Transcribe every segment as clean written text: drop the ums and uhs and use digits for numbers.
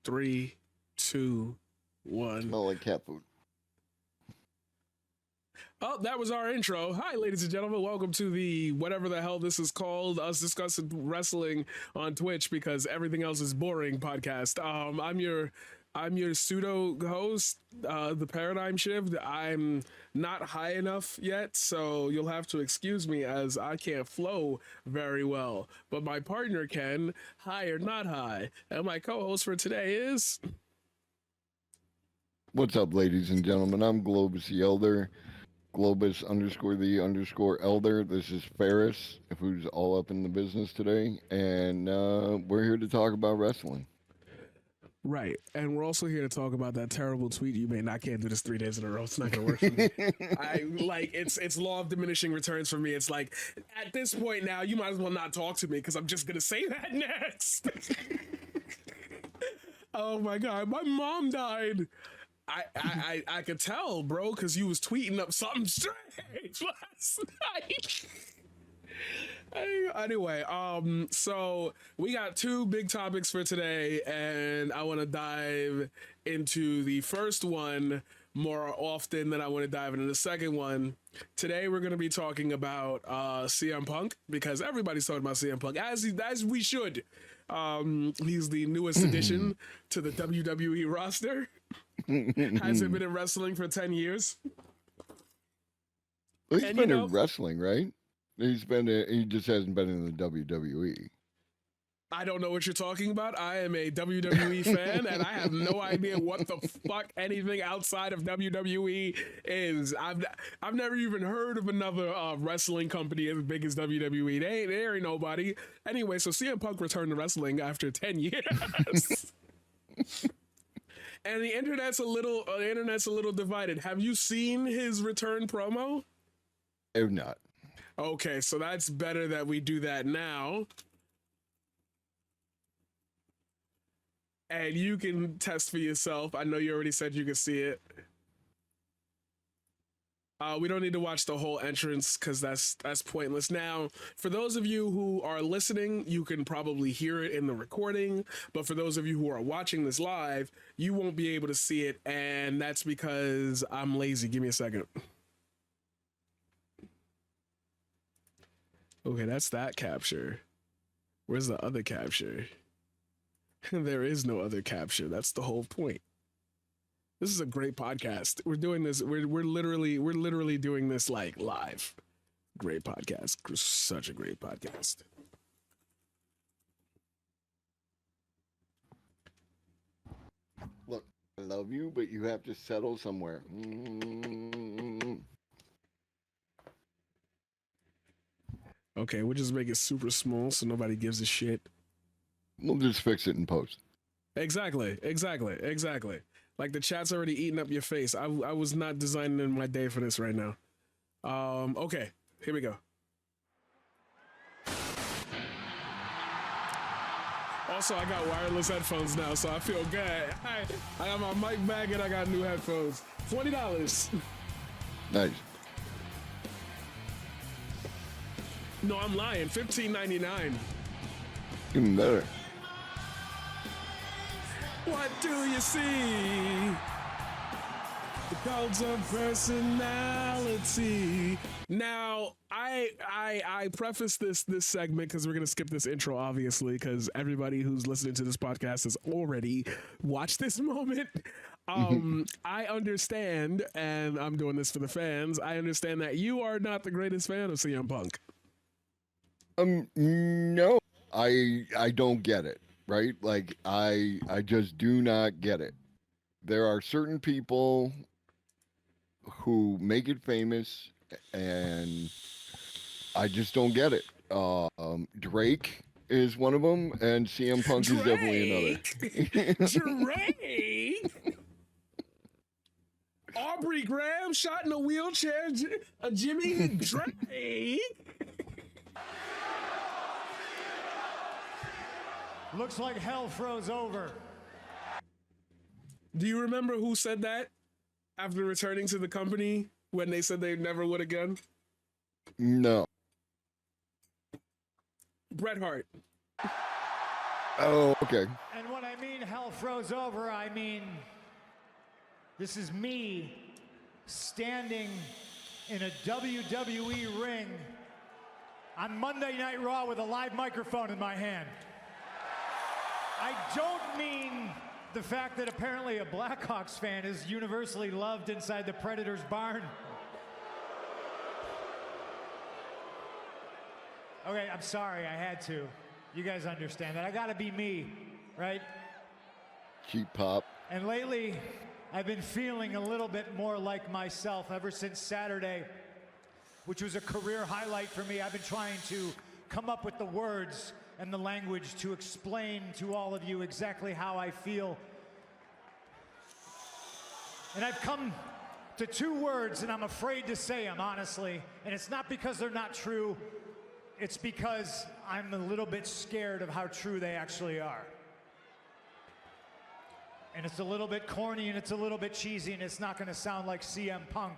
Three, two, one. Smell like cat food. Oh, that was our intro. Hi, ladies and gentlemen. Welcome to the whatever the hell this is called, us discussing wrestling on Twitch because everything else is boring podcast. I'm your pseudo host, the Paradigm Shift. I'm not high enough yet, so you'll have to excuse me as I can't flow very well. But my partner can, high or not high. And my co-host for today is... What's up, ladies and gentlemen? I'm Globus the Elder. Globus _the _elder. This is Ferris, who's all up in the business today. And we're here to talk about wrestling. Right, and we're also here to talk about that terrible tweet you made. I can't do this 3 days in a row. It's not gonna work for me. It's law of diminishing returns for me. It's like at this point now, you might as well not talk to me because I'm just gonna say that next. Oh my god, my mom died. I could tell, bro, because you was tweeting up something strange last night. Anyway, so we got two big topics for today, and I want to dive into the first one more often than I want to dive into the second one. Today we're going to be talking about CM Punk, because everybody's talking about CM Punk, as we should. He's the newest addition to the WWE roster. Hasn't been in wrestling for 10 years. Well, he's been in wrestling, right? He just hasn't been in the WWE. I don't know what you're talking about. I am a WWE fan, and I have no idea what the fuck anything outside of WWE is. I've never even heard of another wrestling company as big as WWE. There ain't nobody. Anyway, so CM Punk returned to wrestling after 10 years. And the internet's a little divided. Have you seen his return promo? I have not. Okay, so that's better that we do that now. And you can test for yourself. I know you already said you could see it. We don't need to watch the whole entrance because that's pointless. Now, for those of you who are listening, you can probably hear it in the recording. But for those of you who are watching this live, you won't be able to see it. And that's because I'm lazy. Give me a second. Okay, that's that capture. Where's the other capture? There is no other capture. That's the whole point. This is a great podcast. We're doing this. We're literally doing this like live. Great podcast. Such a great podcast. Look, I love you, but you have to settle somewhere. Okay, we'll just make it super small so nobody gives a shit. We'll just fix it in post. Exactly. Like the chat's already eating up your face. I was not designing in my day for this right now. Okay, here we go. Also, I got wireless headphones now, so I feel good. I got my mic back and I got new headphones. $20. Nice. No, I'm lying. $15.99. Even better. What do you see? The cult of personality. Now, I preface this segment because we're gonna skip this intro, obviously, because everybody who's listening to this podcast has already watched this moment. I understand, and I'm doing this for the fans. I understand that you are not the greatest fan of CM Punk. No, I don't get it. Right? Like, I just do not get it. There are certain people who make it famous, and I just don't get it. Drake is one of them, and CM Punk is definitely another. Drake? Aubrey Graham shot in a wheelchair, Jimmy Drake? Looks like hell froze over. Do you remember who said that after returning to the company when they said they never would again? No. Bret Hart. Oh, okay. And what I mean hell froze over, I mean this is me standing in a WWE ring on Monday Night Raw with a live microphone in my hand. I don't mean the fact that apparently a Blackhawks fan is universally loved inside the Predators barn. Okay, I'm sorry, I had to. You guys understand that. I gotta be me, right? Cheap pop. And lately, I've been feeling a little bit more like myself ever since Saturday, which was a career highlight for me. I've been trying to come up with the words and the language to explain to all of you exactly how I feel. And I've come to 2 words, and I'm afraid to say them, honestly. And it's not because they're not true. It's because I'm a little bit scared of how true they actually are. And it's a little bit corny, and it's a little bit cheesy, and it's not gonna sound like CM Punk,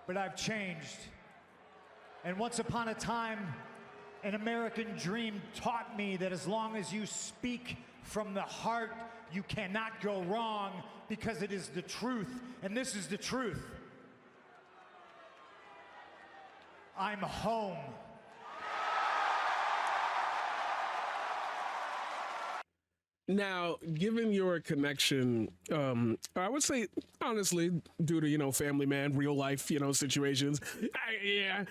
but I've changed. And once upon a time, an American dream taught me that as long as you speak from the heart, you cannot go wrong because it is the truth, and this is the truth. I'm home. Now, given your connection, I would say, honestly, due to, family man, real life, situations, as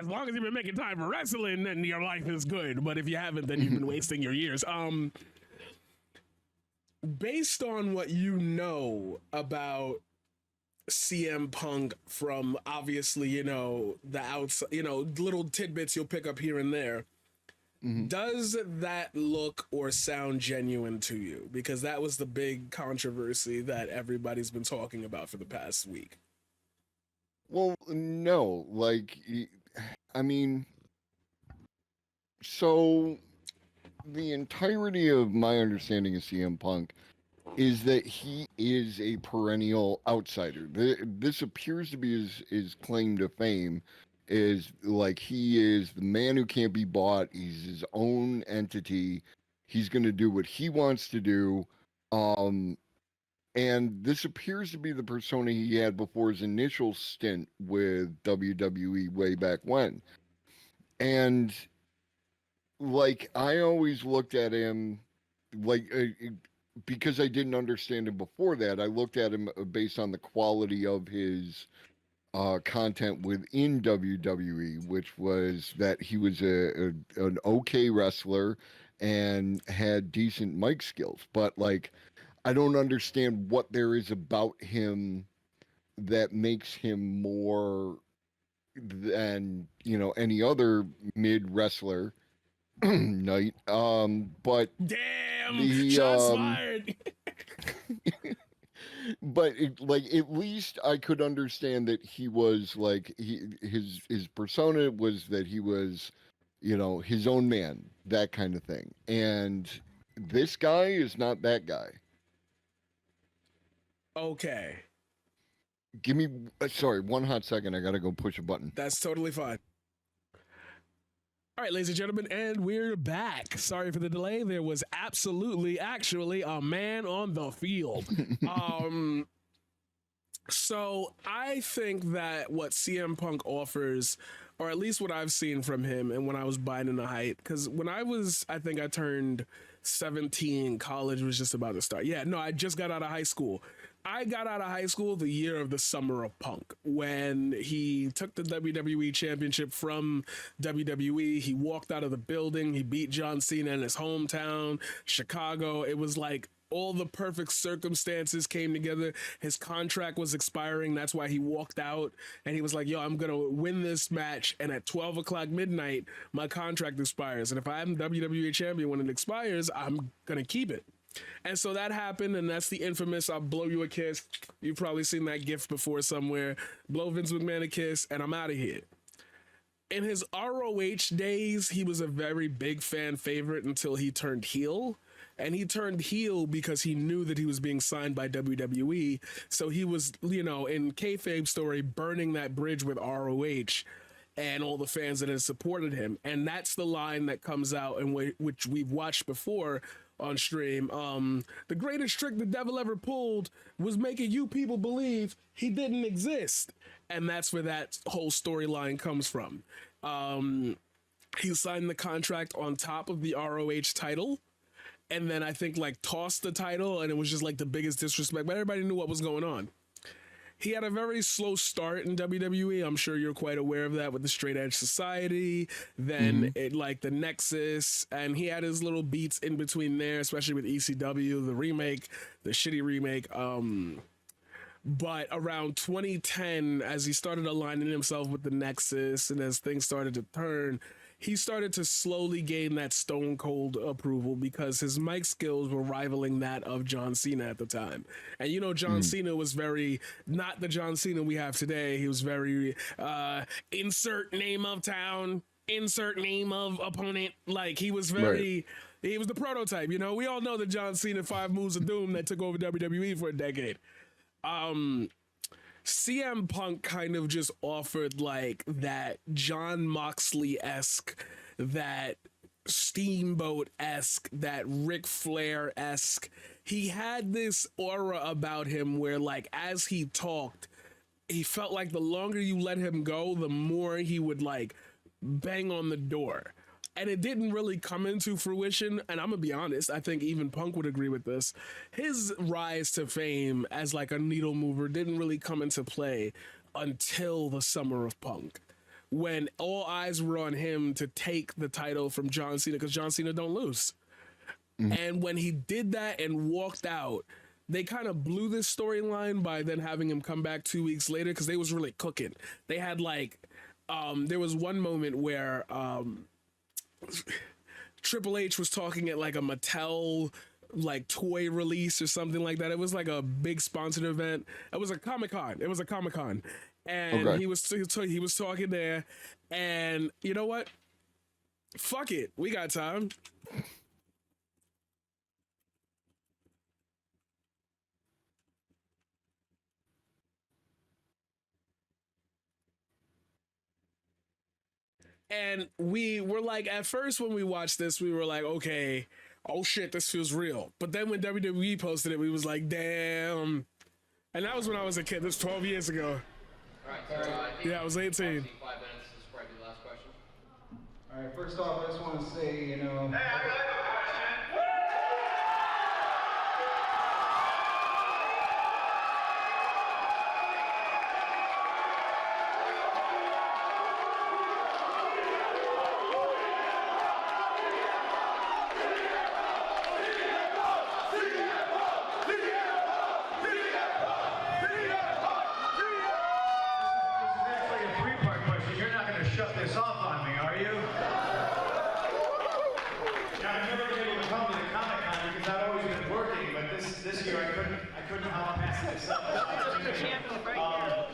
long as you've been making time for wrestling, then your life is good. But if you haven't, then you've been wasting your years. Based on what you know about CM Punk from obviously, the outside, little tidbits you'll pick up here and there. Does that look or sound genuine to you? Because that was the big controversy that everybody's been talking about for the past week. Well, no, so the entirety of my understanding of CM Punk is that he is a perennial outsider. This appears to be his claim to fame, is like he is the man who can't be bought. He's his own entity. He's going to do what he wants to do. And this appears to be the persona he had before his initial stint with WWE way back when. And I always looked at him because I didn't understand him before that. I looked at him based on the quality of his content within WWE, which was that he was an okay wrestler and had decent mic skills. But I don't understand what there is about him that makes him more than any other mid wrestler. Night. But damn, shots fired. But at least I could understand that he was his persona was that he was, his own man, that kind of thing. And this guy is not that guy. Okay. Give me, sorry, 1 hot second. I gotta go push a button. That's totally fine. All right, ladies and gentlemen, and we're back. Sorry for the delay. There was actually a man on the field. So I think that what CM Punk offers, or at least what I've seen from him and when I was buying the hype, because when I think I turned 17, college was just about to start. Yeah, no, I just got out of high school. I got out of high school the year of the Summer of Punk, when he took the WWE Championship from WWE. He walked out of the building. He beat John Cena in his hometown, Chicago. It was like all the perfect circumstances came together. His contract was expiring. That's why he walked out. And he was like, yo, I'm going to win this match. And at 12 o'clock midnight, my contract expires. And if I'm WWE champion when it expires, I'm going to keep it. And so that happened, and that's the infamous I'll blow you a kiss. You've probably seen that gif before somewhere. Blow Vince McMahon a kiss, and I'm out of here. In his ROH days, he was a very big fan favorite until he turned heel. And he turned heel because he knew that he was being signed by WWE. So he was, in kayfabe story, burning that bridge with ROH and all the fans that had supported him. And that's the line that comes out, and which we've watched before on stream. The greatest trick the devil ever pulled was making you people believe he didn't exist. And that's where that whole storyline comes from. He signed the contract on top of the ROH title, and then I think like tossed the title, and it was just like the biggest disrespect, but everybody knew what was going on. He had a very slow start in WWE. I'm sure you're quite aware of that with the Straight Edge Society, then it like the Nexus, and he had his little beats in between there, especially with ECW, the remake, the shitty remake. But around 2010, as he started aligning himself with the Nexus and as things started to turn, he started to slowly gain that Stone Cold approval because his mic skills were rivaling that of John Cena at the time. And you know, John Cena was very, not the John Cena we have today. He was very, insert name of town, insert name of opponent. Like he was very, he was the prototype, you know? We all know the John Cena 5 moves of doom that took over WWE for a decade. CM Punk kind of just offered like that John Moxley-esque, that Steamboat-esque, that Ric Flair-esque. He had this aura about him where like as he talked, he felt like the longer you let him go, the more he would like bang on the door. And it didn't really come into fruition. And I'm gonna be honest, I think even Punk would agree with this. His rise to fame as like a needle mover didn't really come into play until the summer of Punk, when all eyes were on him to take the title from John Cena, because John Cena don't lose. And when he did that and walked out, they kind of blew this storyline by then having him come back 2 weeks later, because they was really cooking. They had like, there was one moment where Triple H was talking at like a Mattel like toy release or something like that. It was like a big sponsored event. It was a Comic-Con. And he was talking there, and you know what? Fuck it. We got time. And we were like, at first when we watched this, we were like, okay, oh shit, this feels real. But then when WWE posted it, we was like, damn. And that was when I was a kid. This was 12 years ago. All right, so yeah, I was 18. 5 minutes. This is probably the last question. All right, first off, I just want to say, you know... Hey, I got a question.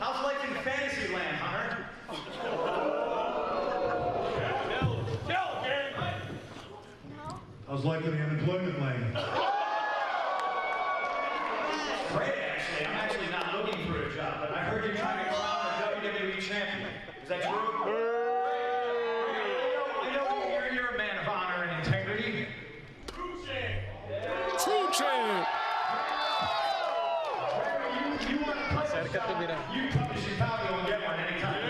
How's life in Fantasyland, Hunter? How's life in the unemployment lane? Great, actually. I'm actually not looking for a job, but I heard you're trying to crown a WWE champion. Is that true? I know you're a man of honor and integrity. True champ. You want to play this job, you come to Chicago and get one anytime.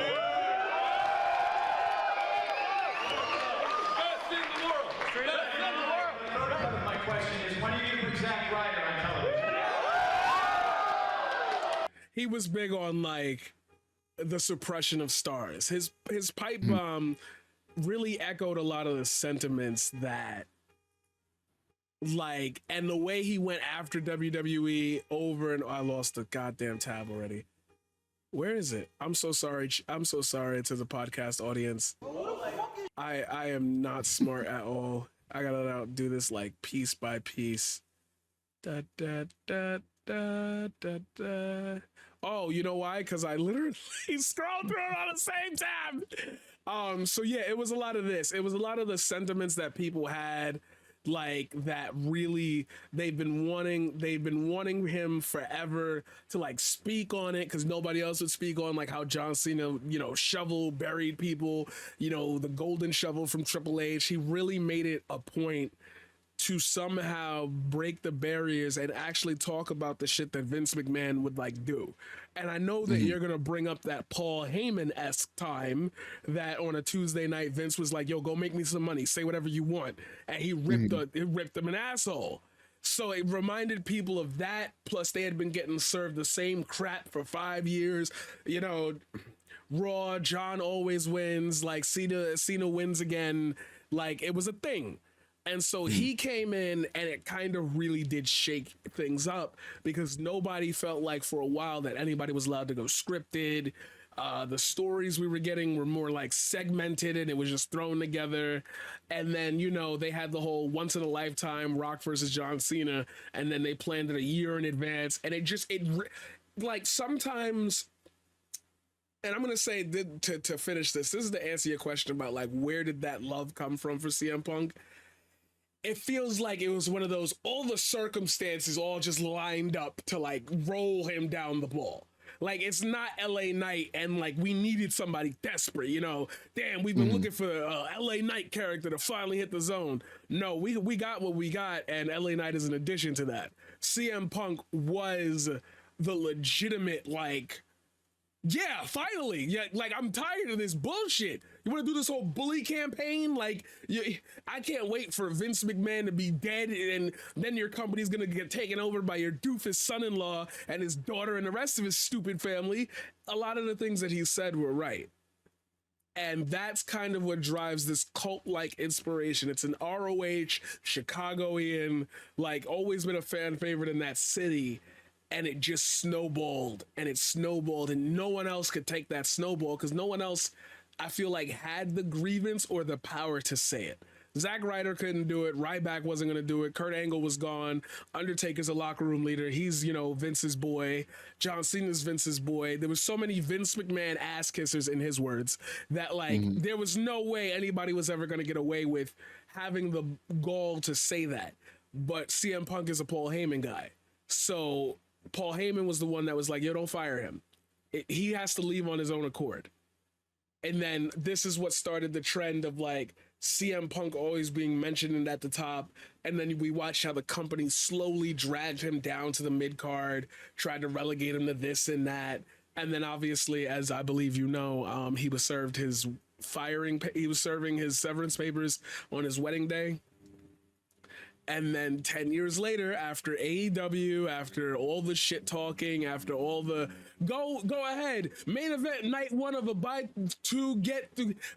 Best in the world. Best in the world. My question is, when are you going to Zack Ryder on television? He was big on like the suppression of stars. His pipe really echoed a lot of the sentiments that like, and the way he went after WWE over and I lost the goddamn tab already. Where is it? I'm so sorry. I'm so sorry to the podcast audience. I am not smart at all. I gotta do this like piece by piece. Da, da, da, da, da, da. Oh, you know why? Because I literally scrolled through it on the same tab. So yeah, it was a lot of this. It was a lot of the sentiments that people had, like that really they've been wanting him forever to like speak on it, because nobody else would speak on like how John Cena, you know, shovel buried people, you know, the golden shovel from Triple H. He really made it a point to somehow break the barriers and actually talk about the shit that Vince McMahon would like do. And I know that you're going to bring up that Paul Heyman-esque time that on a Tuesday night, Vince was like, yo, go make me some money, say whatever you want. And he ripped him an asshole. So it reminded people of that. Plus they had been getting served the same crap for 5 years, you know, Raw, John always wins, like Cena wins again. Like it was a thing. And so he came in and it kind of really did shake things up because nobody felt like for a while that anybody was allowed to go scripted. The stories we were getting were more like segmented and it was just thrown together. And then, you know, they had the whole once in a lifetime Rock versus John Cena. And then they planned it a year in advance. And like sometimes, and I'm going to say to finish this is to answer your question about like, where did that love come from for CM Punk? It feels like it was one of those, all the circumstances all just lined up to like roll him down the ball. Like it's not LA Knight and like we needed somebody desperate, you know, damn, we've been looking for a LA Knight character to finally hit the zone. No, we got what we got and LA Knight is an addition to that. CM Punk was the legitimate like, yeah, finally. Yeah, like I'm tired of this bullshit. You want to do this whole bully campaign? Like, I can't wait for Vince McMahon to be dead, and then your company's gonna get taken over by your doofus son-in-law and his daughter and the rest of his stupid family. A lot of the things that he said were right, and that's kind of what drives this cult-like inspiration. It's an ROH Chicagoian, like always been a fan favorite in that city. And it just snowballed and no one else could take that snowball because no one else, I feel like, had the grievance or the power to say it. Zack Ryder couldn't do it. Ryback wasn't going to do it. Kurt Angle was gone. Undertaker's a locker room leader. He's, you know, Vince's boy. John Cena's Vince's boy. There was so many Vince McMahon ass kissers in his words that like there was no way anybody was ever going to get away with having the gall to say that. But CM Punk is a Paul Heyman guy. So Paul Heyman was the one that was like, yo, don't fire him. He has to leave on his own accord. And then this is what started the trend of like CM Punk always being mentioned at the top. And then we watched how the company slowly dragged him down to the mid card, tried to relegate him to this and that. And then obviously, as I believe you know, he was serving his severance papers on his wedding day. And then 10 years later, after AEW, after all the shit talking, after all the go ahead, main event night one of a buy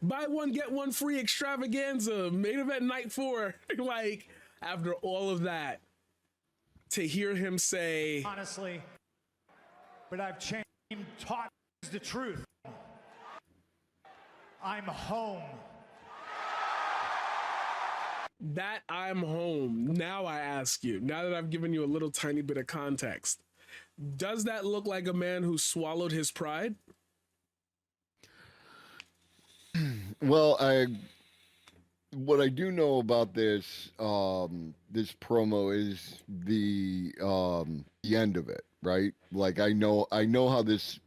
one get one free extravaganza, main event night 4, like after all of that, to hear him say, honestly, but I've changed, taught the truth. I'm home. That I'm home. Now I ask you, now that I've given you a little tiny bit of context, does that look like a man who swallowed his pride? Well, what I do know about this this promo is the end of it, right? Like I know how this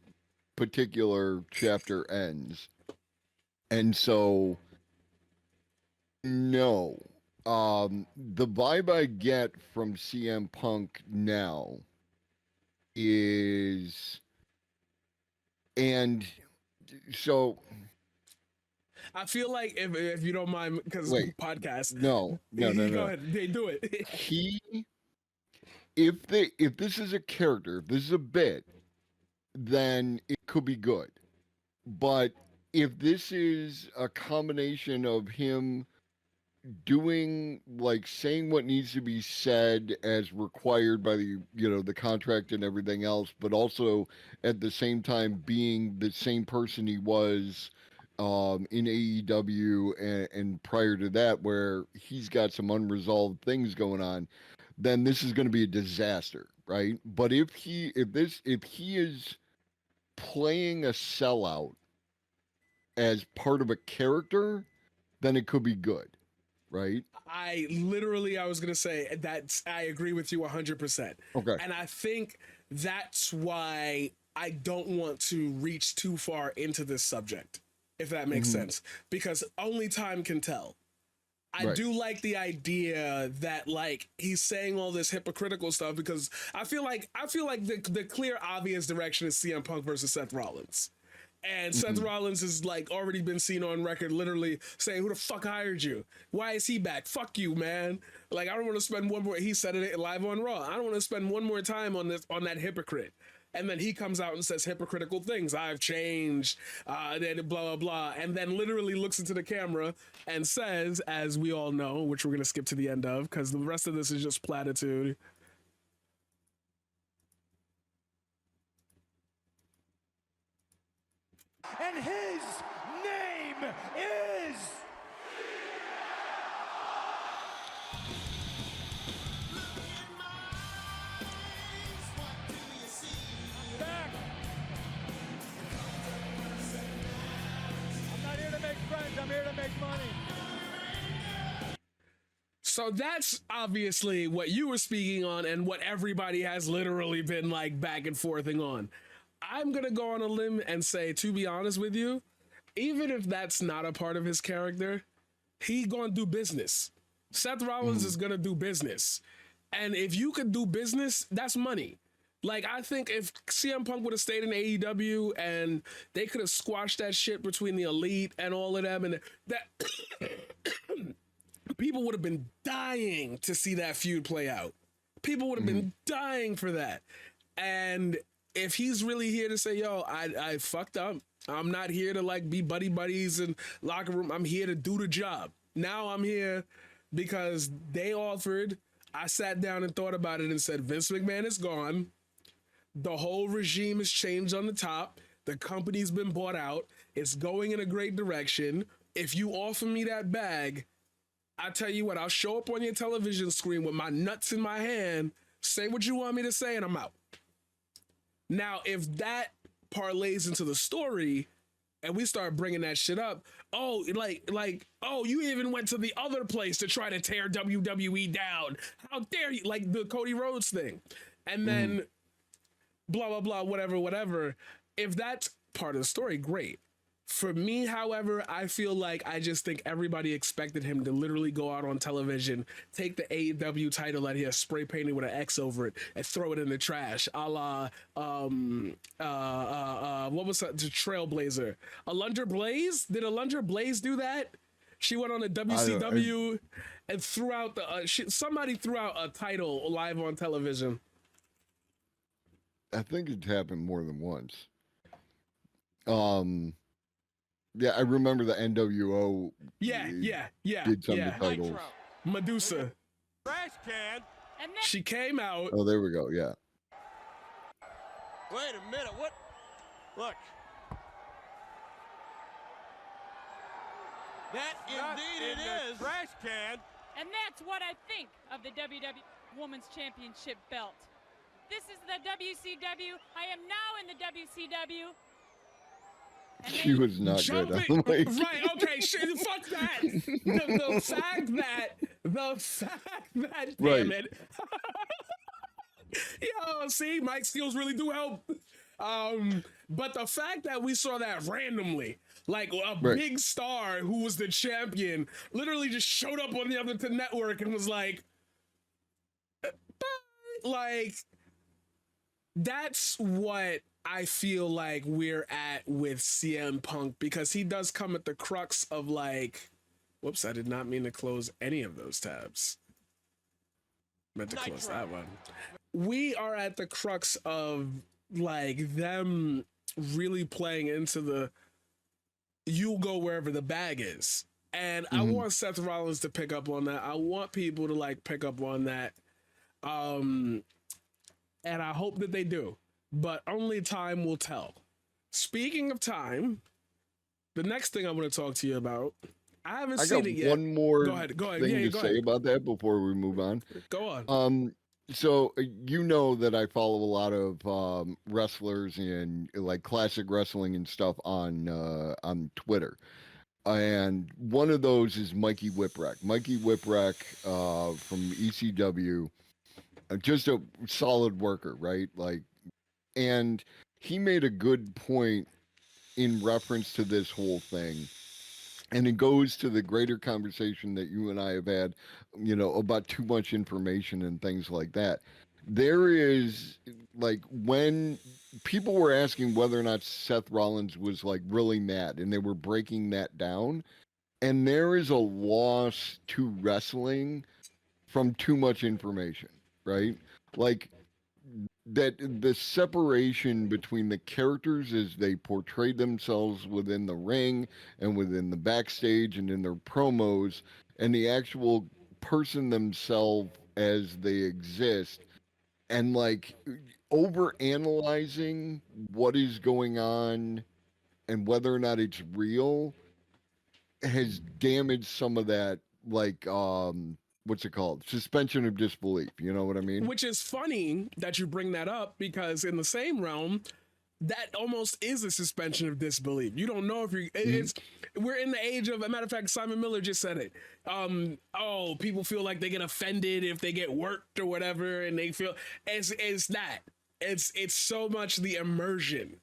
particular chapter ends. And so no. The vibe I get from CM Punk now is, and so I feel like if you don't mind, because podcast. No. Go ahead, they do it. If this is a character, if this is a bit, then it could be good. But if this is a combination of him doing, like, saying what needs to be said as required by the, you know, the contract and everything else, but also at the same time being the same person he was in AEW and prior to that, where he's got some unresolved things going on, then this is going to be a disaster, right? But if he is playing a sellout as part of a character, then it could be good. Right. I was going to say that I agree with you 100%. Okay. And I think that's why I don't want to reach too far into this subject, if that makes sense, because only time can tell. I do like the idea that like he's saying all this hypocritical stuff because I feel like the clear obvious direction is CM Punk versus Seth Rollins. And Seth Rollins has like already been seen on record literally saying, "Who the fuck hired you? Why is he back? Fuck you, man." Like, I don't want to spend one more, he said it live on Raw, "I don't want to spend one more time on that hypocrite." And then he comes out and says hypocritical things. "I've changed, then blah, blah, blah." And then literally looks into the camera and says, as we all know, which we're going to skip to the end of because the rest of this is just platitude. And his name is... Back. I'm not here to make friends, I'm here to make money. So that's obviously what you were speaking on and what everybody has literally been like back and forthing on. I'm going to go on a limb and say, to be honest with you, even if that's not a part of his character, he going to do business. Seth Rollins is going to do business. And if you could do business, that's money. Like, I think if CM Punk would have stayed in AEW and they could have squashed that shit between the Elite and all of them, and that people would have been dying to see that feud play out. People would have been dying for that. And if he's really here to say, "Yo, I fucked up. I'm not here to like be buddy buddies in locker room. I'm here to do the job. Now I'm here because they offered. I sat down and thought about it and said, Vince McMahon is gone. The whole regime has changed on the top. The company's been bought out. It's going in a great direction. If you offer me that bag, I tell you what, I'll show up on your television screen with my nuts in my hand, say what you want me to say, and I'm out." Now, if that parlays into the story and we start bringing that shit up, oh, oh, you even went to the other place to try to tear WWE down. How dare you? Like the Cody Rhodes thing. And then blah, blah, blah, whatever. If that's part of the story, great. For me, however, I feel like I just think everybody expected him to literally go out on television, take the AEW title that he has spray painted with an X over it, and throw it in the trash, a la what was that? The Trailblazer, Alundra Blaze. Did Alundra Blaze do that? She went on the WCW and threw out the somebody threw out a title live on television. I think it's happened more than once. Yeah, I remember the NWO. Yeah. Did some of the titles. Medusa. Trash can. And then She came out. Oh, there we go. Yeah. Wait a minute. What? Look. That indeed it is. Trash can. And that's what I think of the WWE Women's Championship belt. This is the WCW. I am now in the WCW. And She was not good. I'm like, Right, okay, shit, fuck that. The fact that, Right. damn it. Yo, see, Mike skills really do help. But the fact that we saw that randomly, like a big star who was the champion, literally just showed up on the other network and was like, bye. Like, that's what I feel like we're at with CM Punk, because he does come at the crux of like, whoops, I did not mean to close any of those tabs. Meant to close that one. We are at the crux of like them really playing into the you go wherever the bag is. And I want Seth Rollins to pick up on that. I want people to like pick up on that. And I hope that they do. But only time will tell. Speaking of time, the next thing I want to talk to you about, I haven't seen it yet. One more Go ahead. thing to say about that before we move on. Go on. So you know that I follow a lot of wrestlers and like classic wrestling and stuff on Twitter. And one of those is Mikey Whipwreck. Mikey Whipwreck from ECW, just a solid worker, right? Like, and he made a good point in reference to this whole thing. And it goes to the greater conversation that you and I have had, about too much information and things like that. There is, like, when people were asking whether or not Seth Rollins was like really mad, and they were breaking that down, and there is a loss to wrestling from too much information, right? Like, that the separation between the characters as they portray themselves within the ring and within the backstage and in their promos, and the actual person themselves as they exist, and like over analyzing what is going on and whether or not it's real has damaged some of that, like, what's it called, suspension of disbelief, you know what I mean? Which is funny that you bring that up, because in the same realm, that almost is a suspension of disbelief. You don't know if you're, it's, we're in the age of, a matter of fact, Simon Miller just said it. People feel like they get offended if they get worked or whatever, and they feel, it's that. It's so much the immersion.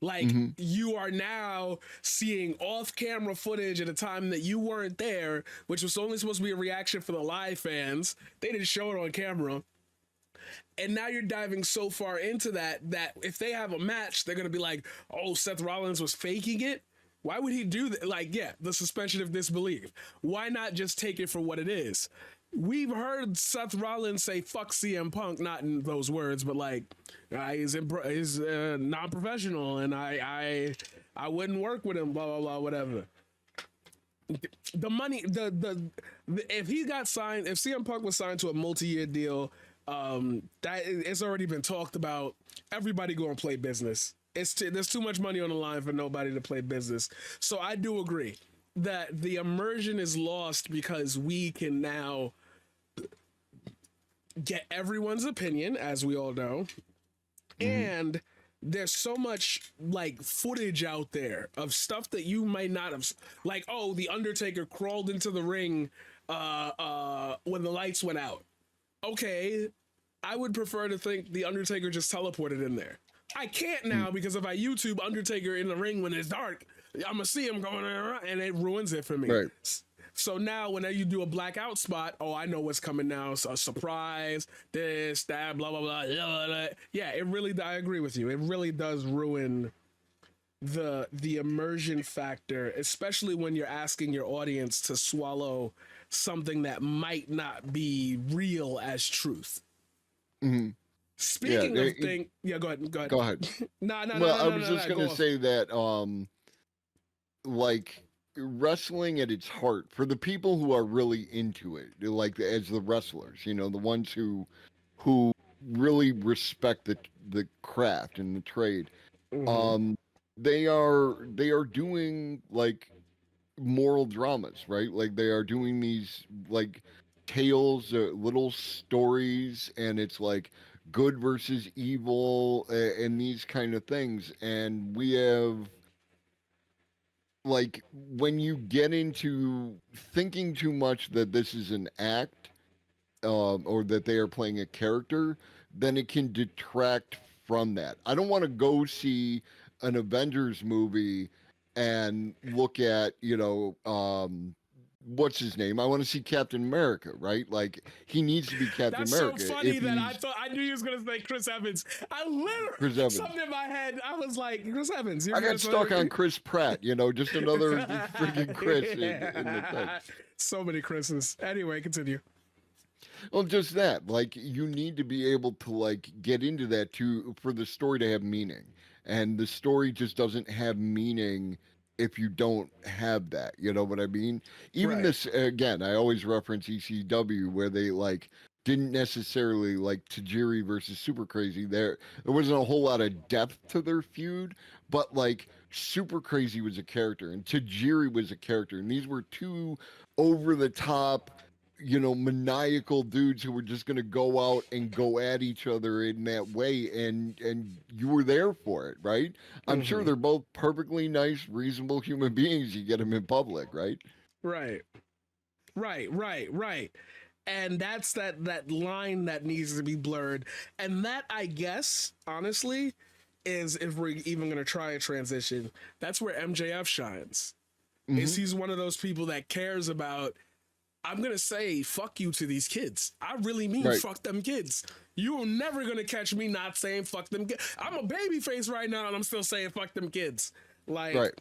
Like, you are now seeing off-camera footage at a time that you weren't there, which was only supposed to be a reaction for the live fans. They didn't show it on camera. And now you're diving so far into that if they have a match, they're going to be like, oh, Seth Rollins was faking it? Why would he do that? Like, yeah, the suspension of disbelief. Why not just take it for what it is? We've heard Seth Rollins say "fuck CM Punk," not in those words, but like, he's non-professional, and I wouldn't work with him. Blah blah blah, whatever. The money, if he got signed, if CM Punk was signed to a multi-year deal, that it's already been talked about. Everybody going to play business. There's too much money on the line for nobody to play business. So I do agree that the immersion is lost because we can now get everyone's opinion, as we all know, and there's so much like footage out there of stuff that you might not have, like, oh, the Undertaker crawled into the ring when the lights went out. Okay, I would prefer to think the Undertaker just teleported in there. I can't now, because if I YouTube Undertaker in the ring when it's dark, I'm gonna see him going around, and it ruins it for me. Right. So now whenever you do a blackout spot, oh, I know what's coming now. So a surprise, this, that, blah, blah, blah, blah, blah. Yeah, I agree with you. It really does ruin the immersion factor, especially when you're asking your audience to swallow something that might not be real as truth. Speaking of things, yeah, go ahead. Go ahead. No. I was just gonna say that, like, wrestling at its heart, for the people who are really into it, like as the wrestlers, the ones who really respect the craft and the trade, they are doing like moral dramas, right? Like they are doing these like tales, little stories, and it's like good versus evil, and these kind of things. And we have, like, when you get into thinking too much that this is an act, or that they are playing a character, then it can detract from that. I don't want to go see an Avengers movie and look at, what's his name? I want to see Captain America, right? Like, he needs to be Captain America. That's so funny that I knew he was going to say Chris Evans. Chris Evans. Something in my head, I was like, Chris Evans. I got stuck on Chris Pratt, just another freaking Chris in the thing. So many Chris's. Anyway, continue. Well, just that, like, you need to be able to like get into that for the story to have meaning, and the story just doesn't have meaning if you don't have that. You know what I mean? Even this, again, I always reference ECW, where they like didn't necessarily, like, Tajiri versus Super Crazy. There wasn't a whole lot of depth to their feud, but like Super Crazy was a character and Tajiri was a character, and these were two over the top, maniacal dudes who were just going to go out and go at each other in that way, and you were there for it, right? I'm sure they're both perfectly nice, reasonable human beings. You get them in public, right? Right. And that's that line that needs to be blurred. And that, I guess, honestly, is, if we're even going to try a transition, that's where MJF shines. is he's one of those people that cares about, I'm going to say fuck you to these kids. I really mean fuck them kids. You are never going to catch me not saying fuck them kids. I'm a baby face right now and I'm still saying fuck them kids. Like,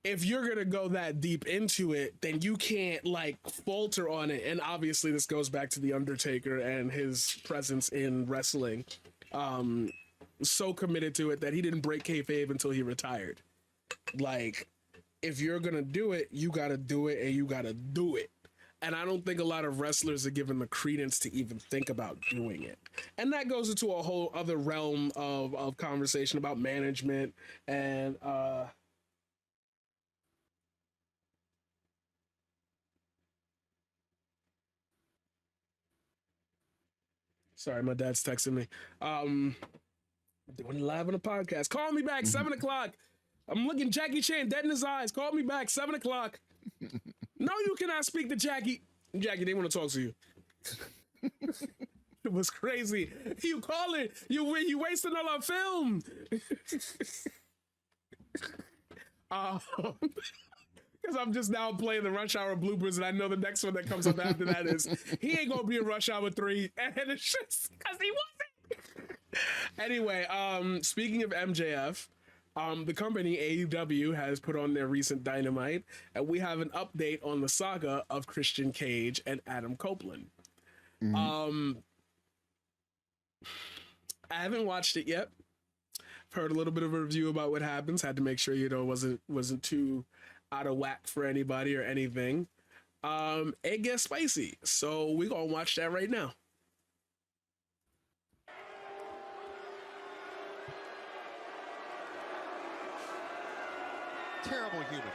if you're going to go that deep into it, then you can't like falter on it. And obviously this goes back to The Undertaker and his presence in wrestling. So committed to it that he didn't break kayfabe until he retired. Like, if you're going to do it, you got to do it and you got to do it. And I don't think a lot of wrestlers are given the credence to even think about doing it. And that goes into a whole other realm of conversation about management and sorry, my dad's texting me. Doing it live on the podcast. Call me back, 7 o'clock. I'm looking Jackie Chan dead in his eyes. Call me back, 7 o'clock. No, you cannot speak to Jackie. Jackie, they want to talk to you. It was crazy. You calling? You wasting all our film. Because I'm just now playing the Rush Hour bloopers, and I know the next one that comes up after that is he ain't gonna be in Rush Hour 3, and it's just because he wasn't. Anyway, speaking of MJF. The company AEW has put on their recent Dynamite, and we have an update on the saga of Christian Cage and Adam Copeland. I haven't watched it yet. I've heard a little bit of a review about what happens. Had to make sure it wasn't too out of whack for anybody or anything. It gets spicy, so we're gonna watch that right now. Terrible human.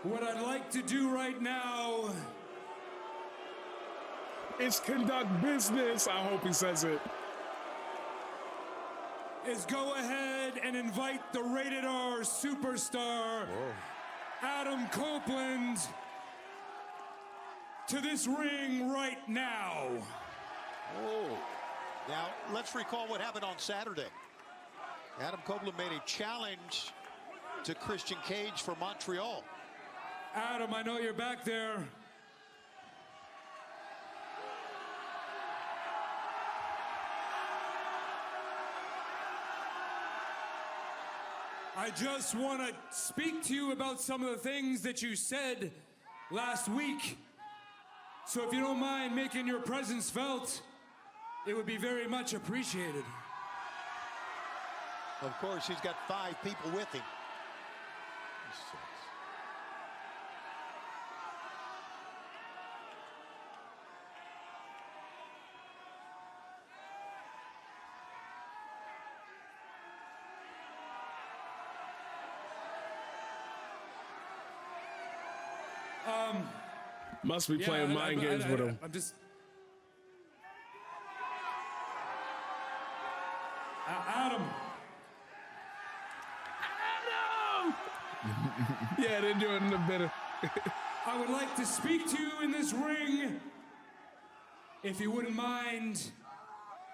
What I'd like to do right now is conduct business. I hope he says it. Is go ahead and invite the rated R superstar, Adam Copeland, to this ring right now. Oh. Now, let's recall what happened on Saturday. Adam Copeland made a challenge to Christian Cage for Montreal. Adam, I know you're back there. I just want to speak to you about some of the things that you said last week. So if you don't mind making your presence felt, it would be very much appreciated. Of course, he's got 5 people with him. Must be playing mind games with him. I'm just... Adam! Yeah, they're doing it better. I would like to speak to you in this ring. If you wouldn't mind.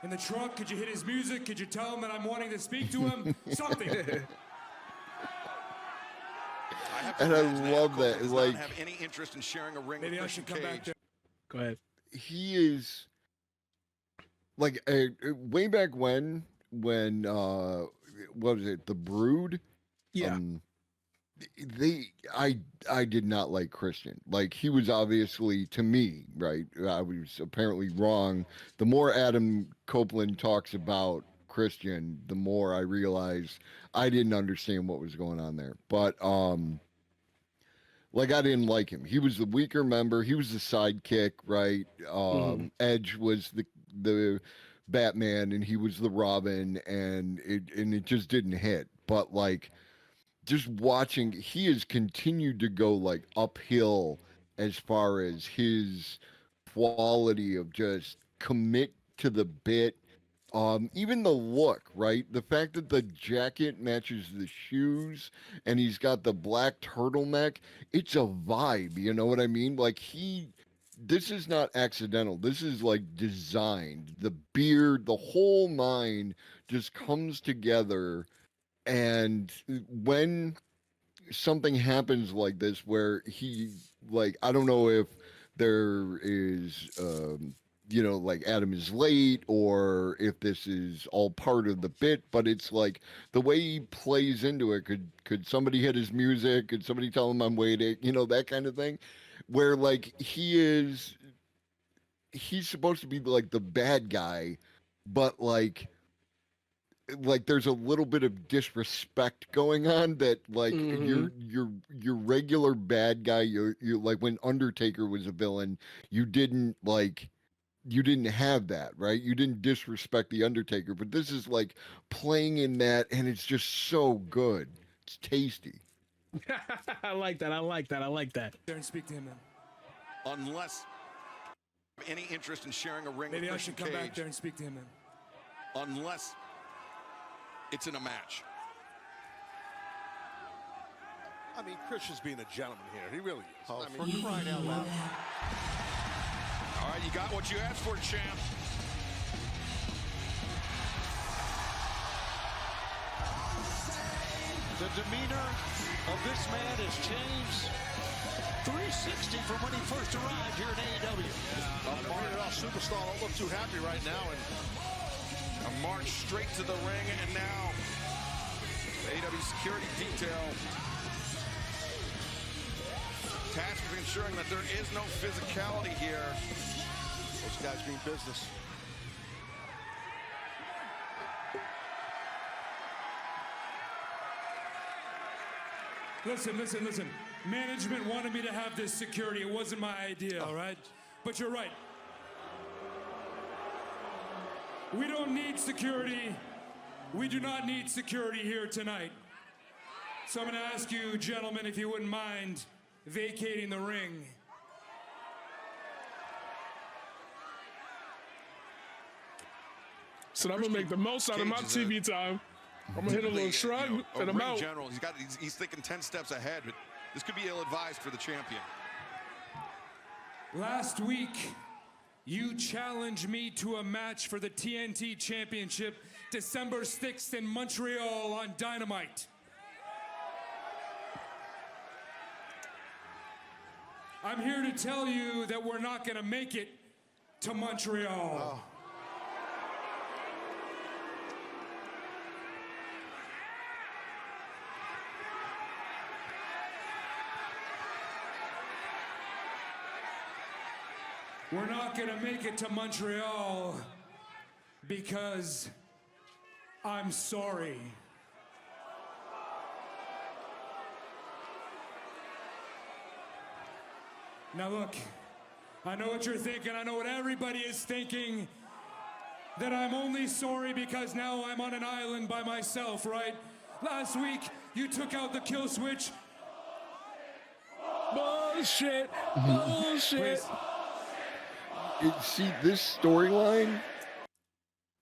In the truck, could you hit his music? Could you tell him that I'm wanting to speak to him? Something. And I love that. Like, have any interest in sharing a ring maybe with I should Christian come back Cage. there. Go ahead. he is like way back when what was it, the Brood? Yeah. I did not like Christian. Like, he was obviously, to me, right, I was apparently wrong. The more Adam Copeland talks about Christian, the more I realize I didn't understand what was going on there. But like, I didn't like him. He was the weaker member. He was the sidekick, right? Edge was the Batman, and he was the Robin, and it just didn't hit. But like, just watching, he has continued to go like uphill as far as his quality of just commit to the bit Even the look, right? The fact that the jacket matches the shoes and he's got the black turtleneck, it's a vibe, you know what I mean? Like this is not accidental. This is like designed. The beard, the whole nine just comes together. And when something happens like this, where he, like, I don't know if there is, like Adam is late or if this is all part of the bit, but it's like the way he plays into it. Could somebody hit his music? Could somebody tell him I'm waiting? That kind of thing, where like he's supposed to be like the bad guy, but like there's a little bit of disrespect going on that like your regular bad guy, you like when Undertaker was a villain, you didn't have that, right? You didn't disrespect the Undertaker, but this is like playing in that, and it's just so good. It's tasty. I like that. I like that. There and speak to him, man. Unless any interest in sharing a ring Maybe with I Christian should come Cage, back there and speak to him, man. unless it's in a match. I mean, Christian's being a gentleman here. He really is. Oh, I for mean, crying out loud. All right, you got what you asked for, champ. The demeanor of this man has changed 360 from when he first arrived here at AEW. Patriarchal superstar don't look too happy right now, and A march straight to the ring, and now AEW security detail tasked with ensuring that there is no physicality here. those guys mean business. Listen. Management wanted me to have this security. It wasn't my idea, all right? But you're right. We don't need security. We do not need security here tonight. So I'm going to ask you, gentlemen, if you wouldn't mind vacating the ring. So I'm gonna make the most out of my TV time. I'm gonna hit a little shrug and I'm ring out. general. He's thinking 10 steps ahead, but this could be ill-advised for the champion. Last week, you challenged me to a match for the TNT Championship December 6th in Montreal on Dynamite. I'm here to tell you that we're not going to make it to Montreal. We're not going to make it to Montreal because I'm sorry. Now look, I know what you're thinking. I know what everybody is thinking. That I'm only sorry because now I'm on an island by myself, right? Last week, you took out the kill switch. Bullshit. See, this storyline,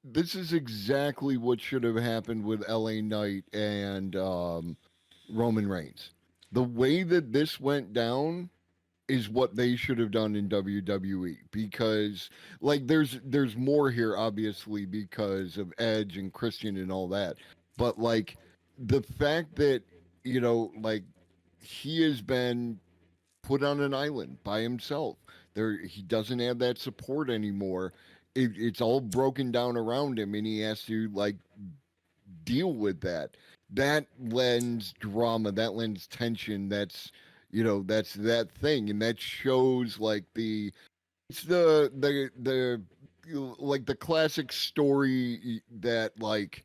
this is exactly what should have happened with LA Knight and Roman Reigns. The way that this went down is what they should have done in WWE, because like there's more here obviously because of Edge and Christian and all that, but like the fact that like he has been put on an island by himself. He doesn't have that support anymore. It's all broken down around him, and he has to like deal with that. That lends drama, that lends tension. That's that's that thing, and that shows like it's the like the classic story that like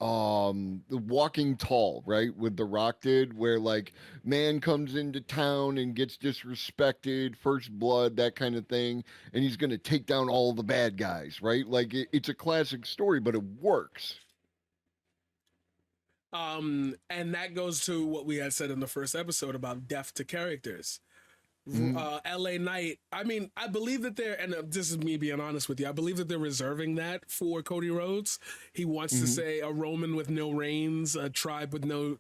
the Walking Tall, right, with The Rock did, where like man comes into town and gets disrespected, first blood, that kind of thing, and he's gonna take down all the bad guys, right? Like it's a classic story, but it works. And that goes to what we had said in the first episode about death to characters. LA Knight. I mean, I believe that they're, and this is me being honest with you, I believe that they're reserving that for Cody Rhodes. He wants to say a Roman with no reigns, a tribe with no,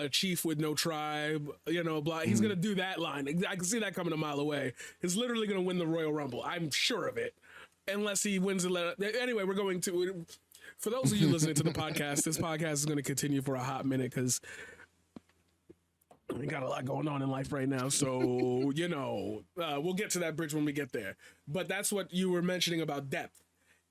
chief with no tribe, you know, blah. He's going to do that line. I can see that coming a mile away. He's literally going to win the Royal Rumble. I'm sure of it. Unless he wins it. Anyway, we're going to, for those of you listening to the podcast, this podcast is going to continue for a hot minute because we got a lot going on in life right now. So, you know, we'll get to that bridge when we get there. But that's what you were mentioning about depth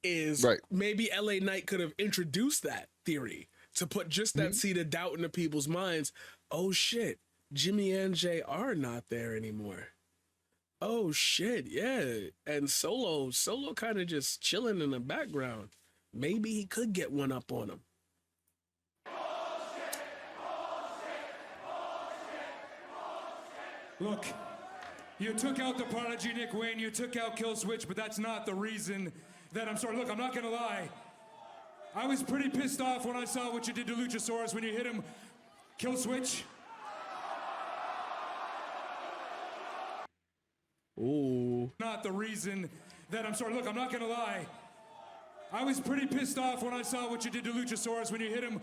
is maybe LA Knight could have introduced that theory to put just that seed of doubt into people's minds. Oh, shit. Jimmy and Jay are not there anymore. Oh, shit. Yeah. And Solo kind of just chilling in the background. Maybe he could get one up on him. Look, you took out the Prodigy Nick Wayne, you took out Kill Switch, but that's not the reason that I'm sorry. Look, I'm not gonna lie. I was pretty pissed off when I saw what you did to Luchasaurus when you hit him. Kill Switch. Ooh. Not the reason that I'm sorry. Look, I'm not gonna lie. I was pretty pissed off when I saw what you did to Luchasaurus when you hit him.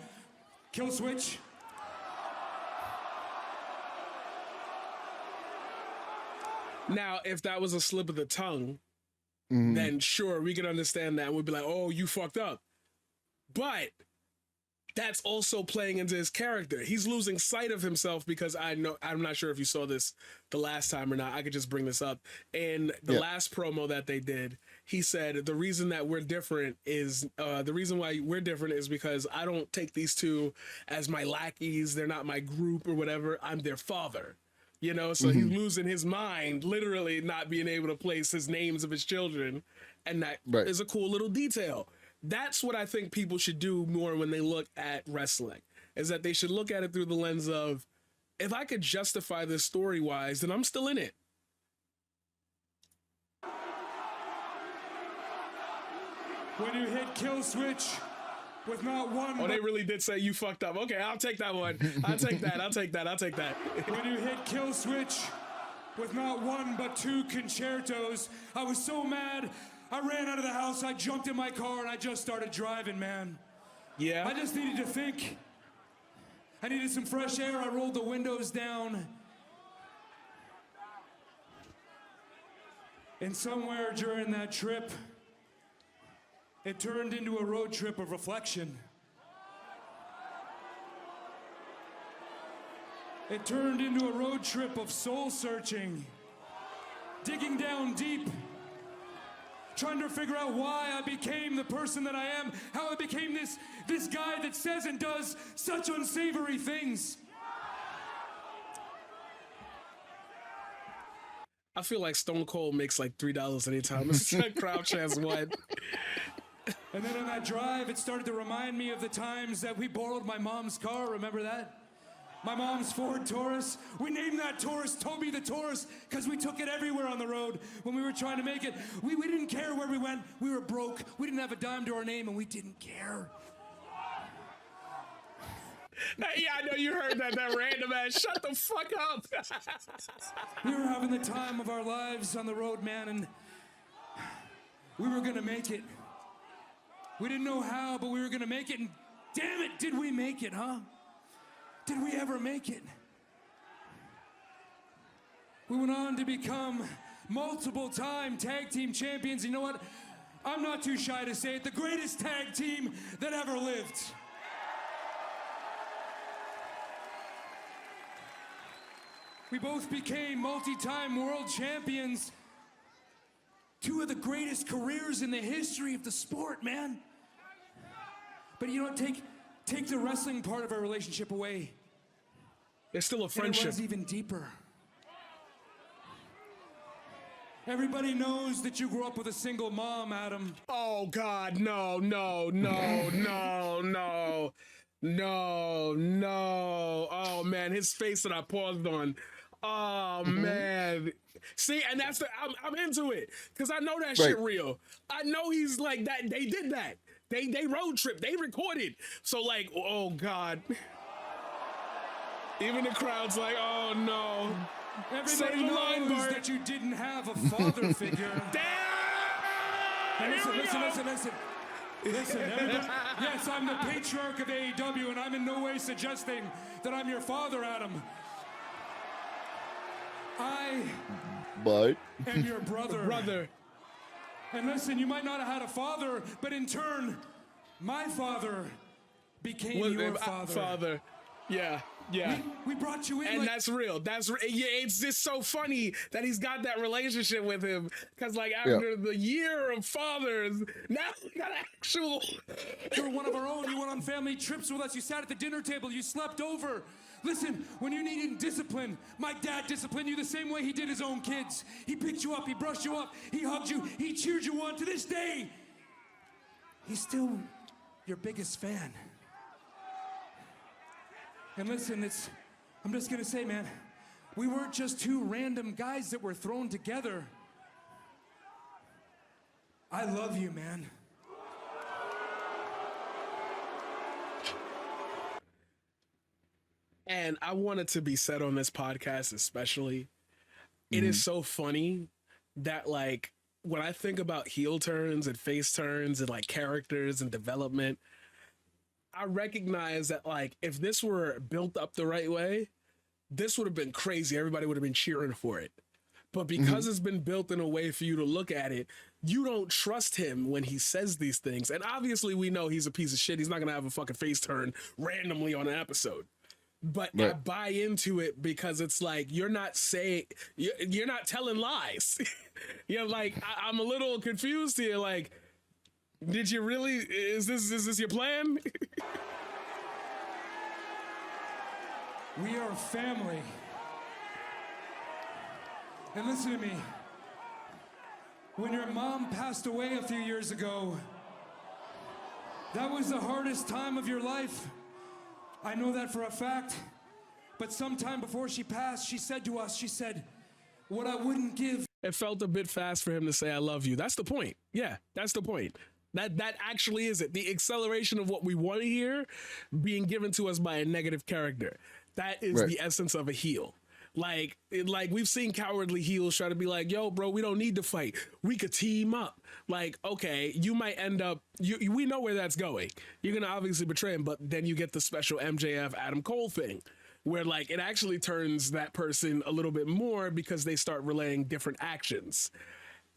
Kill Switch. Now, if that was a slip of the tongue, then sure, we can understand that. We'd be like, oh, you fucked up. But that's also playing into his character. He's losing sight of himself because I'm not sure if you saw this the last time or not. I could just bring this up. In the last promo that they did, he said, the reason that we're different is, the reason why we're different is because I don't take these two as my lackeys. They're not my group or whatever. I'm their father. You know, so he's losing his mind, literally not being able to place his names of his children. And that is a cool little detail. That's what I think people should do more when they look at wrestling, is that they should look at it through the lens of, if I could justify this story-wise, then I'm still in it. When you hit Kill Switch with not one... Oh, they really did say you fucked up. Okay, I'll take that one. I'll take that. I'll take that. I'll take that. When you hit Kill Switch with not one but two concertos, I was so mad, I ran out of the house, I jumped in my car, and I just started driving, man. Yeah? I just needed to think. I needed some fresh air. I rolled the windows down. And somewhere during that trip, it turned into a road trip of reflection. It turned into a road trip of soul searching, digging down deep, trying to figure out why I became the person that I am, how I became this guy that says and does such unsavory things. I feel like Stone Cold makes like $3 anytime a crowd chants one. And then on that drive, it started to remind me of the times that we borrowed my mom's car. Remember that? My mom's Ford Taurus. We named that Taurus Toby the Taurus because we took it everywhere on the road when we were trying to make it. We didn't care where we went. We were broke. We didn't have a dime to our name, and we didn't care. Now, yeah, I know you heard that random ass. Shut the fuck up. We were having the time of our lives on the road, man, and we were going to make it. We didn't know how, but we were going to make it, and damn it, did we make it, huh? Did we ever make it? We went on to become multiple-time tag team champions. You know what? I'm not too shy to say it. The greatest tag team that ever lived. We both became multi-time world champions. Two of the greatest careers in the history of the sport, man. But you don't take the wrestling part of our relationship away. There's still a friendship. It runs even deeper. Everybody knows that you grew up with a single mom, Adam. Oh, God, no. Oh, man, his face that I paused on. Oh, man. See, and that's I'm into it because I know that shit real. I know he's like that. They did that. They road trip. They recorded. So like, oh God. Even the crowd's like, oh no. Everybody knows that you didn't have a father figure. Damn! Listen, everybody. Yes, I'm the patriarch of AEW, and I'm in no way suggesting that I'm your father, Adam. I am your brother. And listen, you might not have had a father, but in turn, my father became your father. Yeah. We brought you in, and that's real. Yeah, it's just so funny that he's got that relationship with him, because like after the year of fathers, now we got actual. You're one of our own. You went on family trips with us. You sat at the dinner table. You slept over. Listen, when you needed discipline, my dad disciplined you the same way he did his own kids. He picked you up. He brushed you up. He hugged you. He cheered you on. To this day, he's still your biggest fan. And listen, I'm just gonna say, man, we weren't just two random guys that were thrown together. I love you, man. And I want it to be said on this podcast especially, it is so funny that like when I think about heel turns and face turns and like characters and development, I recognize that like if this were built up the right way, this would have been crazy. Everybody would have been cheering for it. But because it's been built in a way for you to look at it, you don't trust him when he says these things. And obviously we know he's a piece of shit. He's not going to have a fucking face turn randomly on an episode. But I buy into it because it's like, you're not telling lies. You're like, I'm a little confused here. Like, did you really, is this your plan? We are family. And listen to me. When your mom passed away a few years ago, that was the hardest time of your life. I know that for a fact. But sometime before she passed, she said to us, she said, what I wouldn't give. It felt a bit fast for him to say, I love you. That's the point. Yeah, that's the point. That actually is it. The acceleration of what we want to hear being given to us by a negative character. That is the essence of a heel. Like we've seen cowardly heels try to be like, yo, bro, we don't need to fight. We could team up. Like, okay, you might end up, we know where that's going. You're going to obviously betray him, but then you get the special MJF Adam Cole thing where like it actually turns that person a little bit more because they start relaying different actions.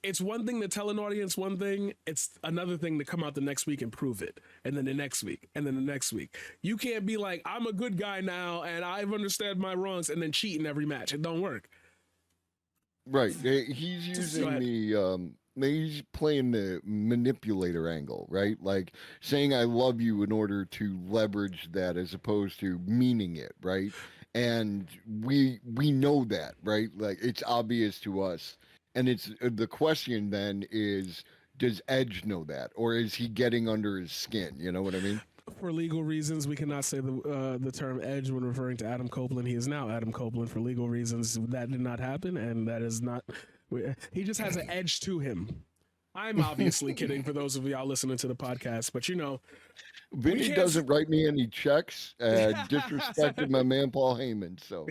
It's one thing to tell an audience one thing. It's another thing to come out the next week and prove it. And then the next week and then the next week. You can't be like, I'm a good guy now and I've understood my wrongs and then cheat in every match. It don't work. Right. He's using he's playing the manipulator angle, right? Like saying I love you in order to leverage that as opposed to meaning it, right? And we know that, right? Like it's obvious to us. And it's the question then is, does Edge know that, or is he getting under his skin? You know what I mean? For legal reasons, we cannot say the term Edge when referring to Adam Copeland. He is now Adam Copeland for legal reasons. That did not happen, and that is not. He just has an edge to him. I'm obviously kidding for those of y'all listening to the podcast, but you know. Vinny doesn't write me any checks, disrespected my man Paul Heyman, so.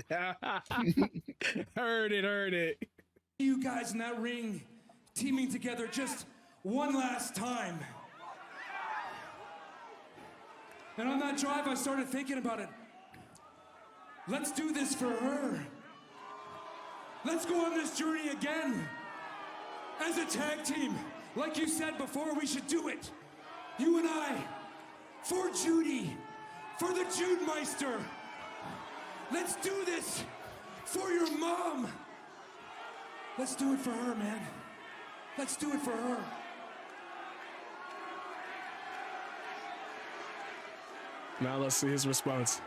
Heard it. You guys in that ring teaming together just one last time. And on that drive, I started thinking about it. Let's do this for her. Let's go on this journey again. As a tag team, like you said before, we should do it. You and I, for Judy, for the Judemeister. Let's do this for your mom. Let's do it for her, man. Let's do it for her. Now let's see his response.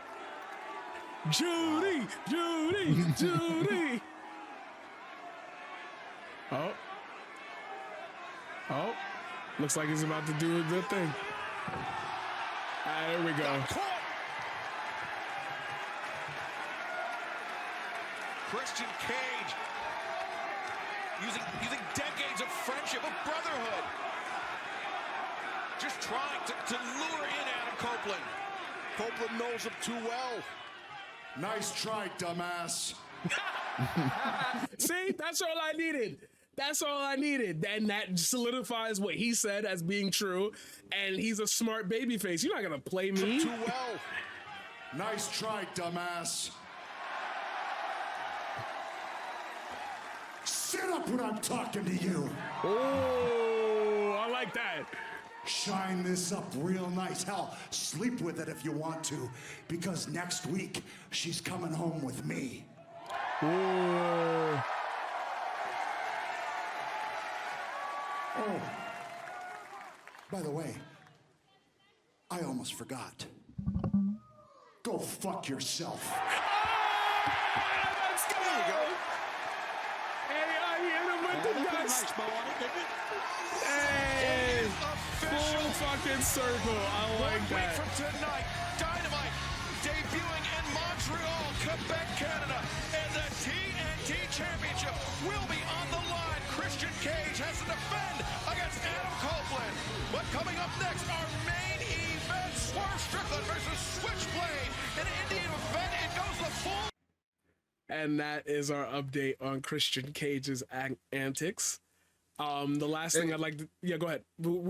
Judy! Oh. Looks like he's about to do the thing. There we go. Christian Cage using decades of friendship, of brotherhood. Just trying to lure in Adam Copeland. Copeland knows him too well. Nice try, dumbass. See, that's all I needed. That's all I needed. And that solidifies what he said as being true. And he's a smart babyface. You're not going to play me. Too well. Nice try, dumbass. Sit up when I'm talking to you. Oh, I like that. Shine this up real nice. Hell, sleep with it if you want to, because next week she's coming home with me. Oh. Oh, by the way, I almost forgot. Go fuck yourself. Let's go. There you go. Hey, I hit him with the Put a dust. nice bow on it, didn't it? Hey, Official. full fucking circle. I like One week that. from tonight, Dynamite debuting in Montreal, Quebec, Canada, and the TNT Championship will be on the line. Christian Cage has to defend against Adam Copeland. But coming up next, our main event, Swerve Strickland versus Switchblade, an Indian event. It goes the full. And that is our update on Christian Cage's antics. The last thing I'd like to, yeah, go ahead.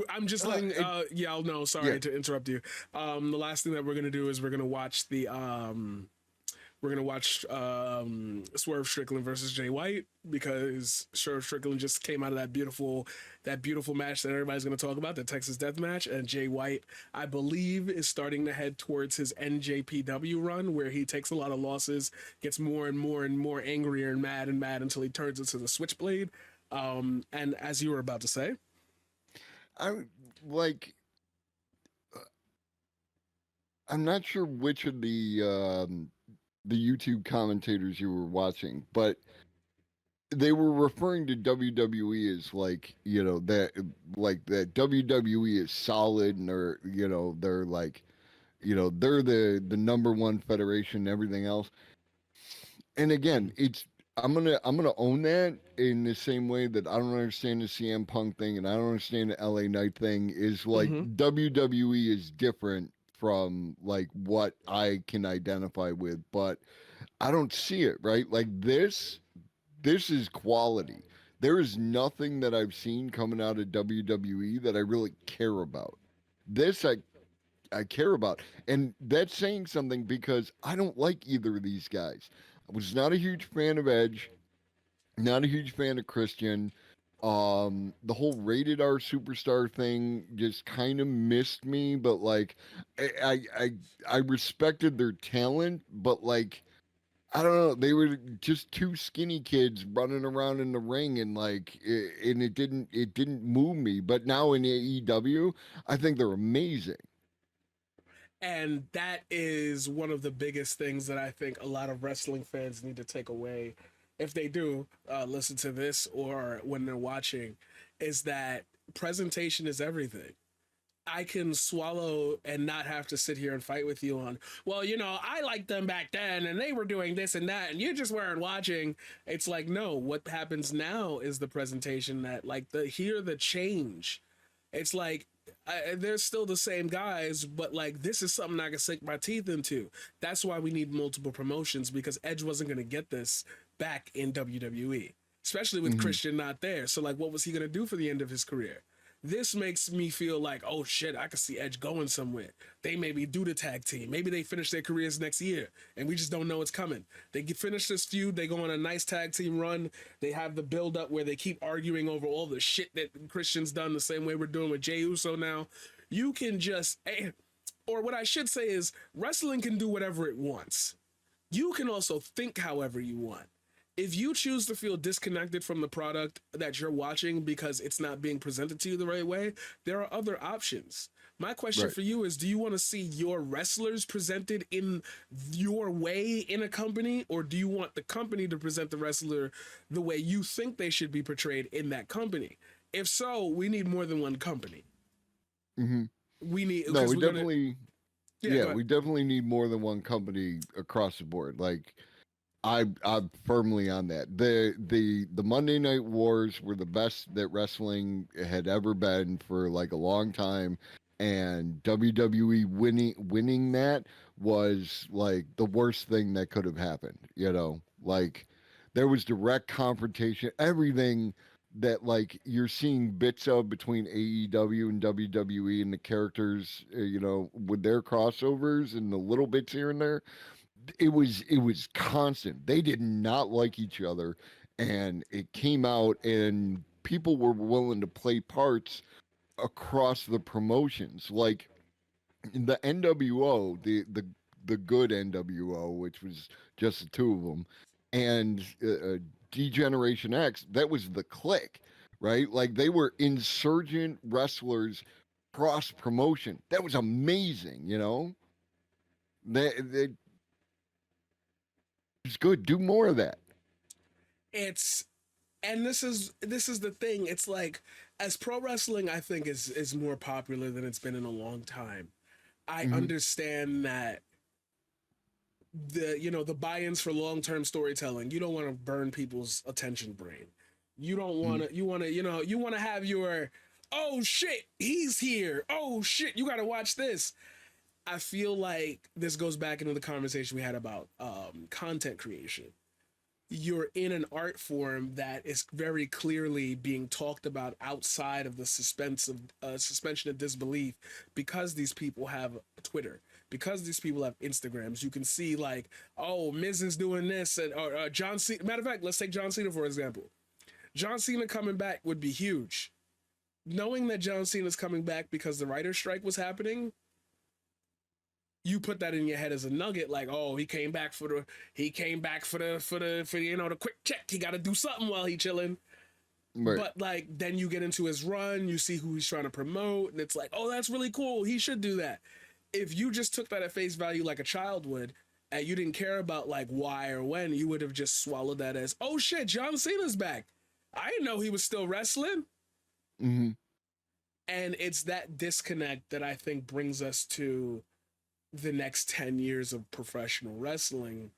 I'm just letting, yeah, no, sorry to interrupt you. The last thing that we're gonna do is we're gonna watch Swerve Strickland versus Jay White, because Swerve Strickland just came out of that beautiful match that everybody's gonna talk about, the Texas Death Match, and Jay White, I believe, is starting to head towards his NJPW run, where he takes a lot of losses, gets more and more angrier and mad until he turns into the Switchblade. And as you were about to say, I'm not sure which of the YouTube commentators you were watching, but they were referring to WWE as that WWE is solid, and they're the number one federation and everything else. And again, I'm gonna own that in the same way that I don't understand the CM Punk thing and I don't understand the LA Knight thing. Is WWE is different from what I can identify with, but I don't see it, right? Like this is quality. There is nothing that I've seen coming out of WWE that I really care about. This I care about, and that's saying something, because I don't like either of these guys. I was not a huge fan of Edge, not a huge fan of Christian. The whole rated R superstar thing just kind of missed me, but I respected their talent, but I don't know, they were just two skinny kids running around in the ring, and and it didn't move me. But now in AEW, I think they're amazing. and that is one of the biggest things that I think a lot of wrestling fans need to take away, if they do listen to this or when they're watching, is that presentation is everything. I can swallow and not have to sit here and fight with you on, well, I liked them back then and they were doing this and that and you just weren't watching. It's like, no, what happens now is the presentation that the change. It's like, they're still the same guys, but this is something I can sink my teeth into. That's why we need multiple promotions, because Edge wasn't going to get this back in WWE, especially with Christian not there. So what was he going to do for the end of his career? This makes me feel like, oh shit, I could see Edge going somewhere. They maybe do the tag team. Maybe they finish their careers next year and we just don't know it's coming. They finish this feud. They go on a nice tag team run. They have the build up where they keep arguing over all the shit that Christian's done, the same way we're doing with Jey Uso now. You can just, or what I should say is, wrestling can do whatever it wants. You can also think however you want. If you choose to feel disconnected from the product that you're watching because it's not being presented to you the right way, there are other options. My question for you is, do you want to see your wrestlers presented in your way in a company, or do you want the company to present the wrestler the way you think they should be portrayed in that company? If so, we need more than one company. We need... No, we definitely... we definitely need more than one company across the board. I'm firmly on that. The Monday Night Wars were the best that wrestling had ever been for a long time, and WWE winning that was the worst thing that could have happened. There was direct confrontation, everything that like you're seeing bits of between AEW and WWE and the characters, with their crossovers and the little bits here and there. It was constant. They did not like each other, and it came out, and people were willing to play parts across the promotions. Like in the NWO, the good NWO, which was just the two of them, and D-Generation X, that was the Click, right? Like they were insurgent wrestlers cross promotion. That was amazing, They it's good. Do more of that. And this is the thing. It's like, as pro wrestling, I think is more popular than it's been in a long time. I understand that the buy-ins for long-term storytelling. You don't want to burn people's attention brain. You don't want to. You want to. You want to have your, oh shit, he's here. Oh shit, you got to watch this. I feel like this goes back into the conversation we had about content creation. You're in an art form that is very clearly being talked about outside of the suspension of disbelief, because these people have Twitter, because these people have Instagrams. You can see like, oh, Miz is doing this, and or John Cena. Matter of fact, let's take John Cena for example. John Cena coming back would be huge. Knowing that John Cena's coming back because the writer's strike was happening, you put that in your head as a nugget, like, oh, he came back for the the quick check. He got to do something while he chilling. Right. But like, then you get into his run, you see who he's trying to promote, and it's like, oh, that's really cool. He should do that. If you just took that at face value like a child would, and you didn't care about like why or when, you would have just swallowed that as, oh shit, John Cena's back. I didn't know he was still wrestling. Mm-hmm. And it's that disconnect that I think brings us to the next 10 years of professional wrestling.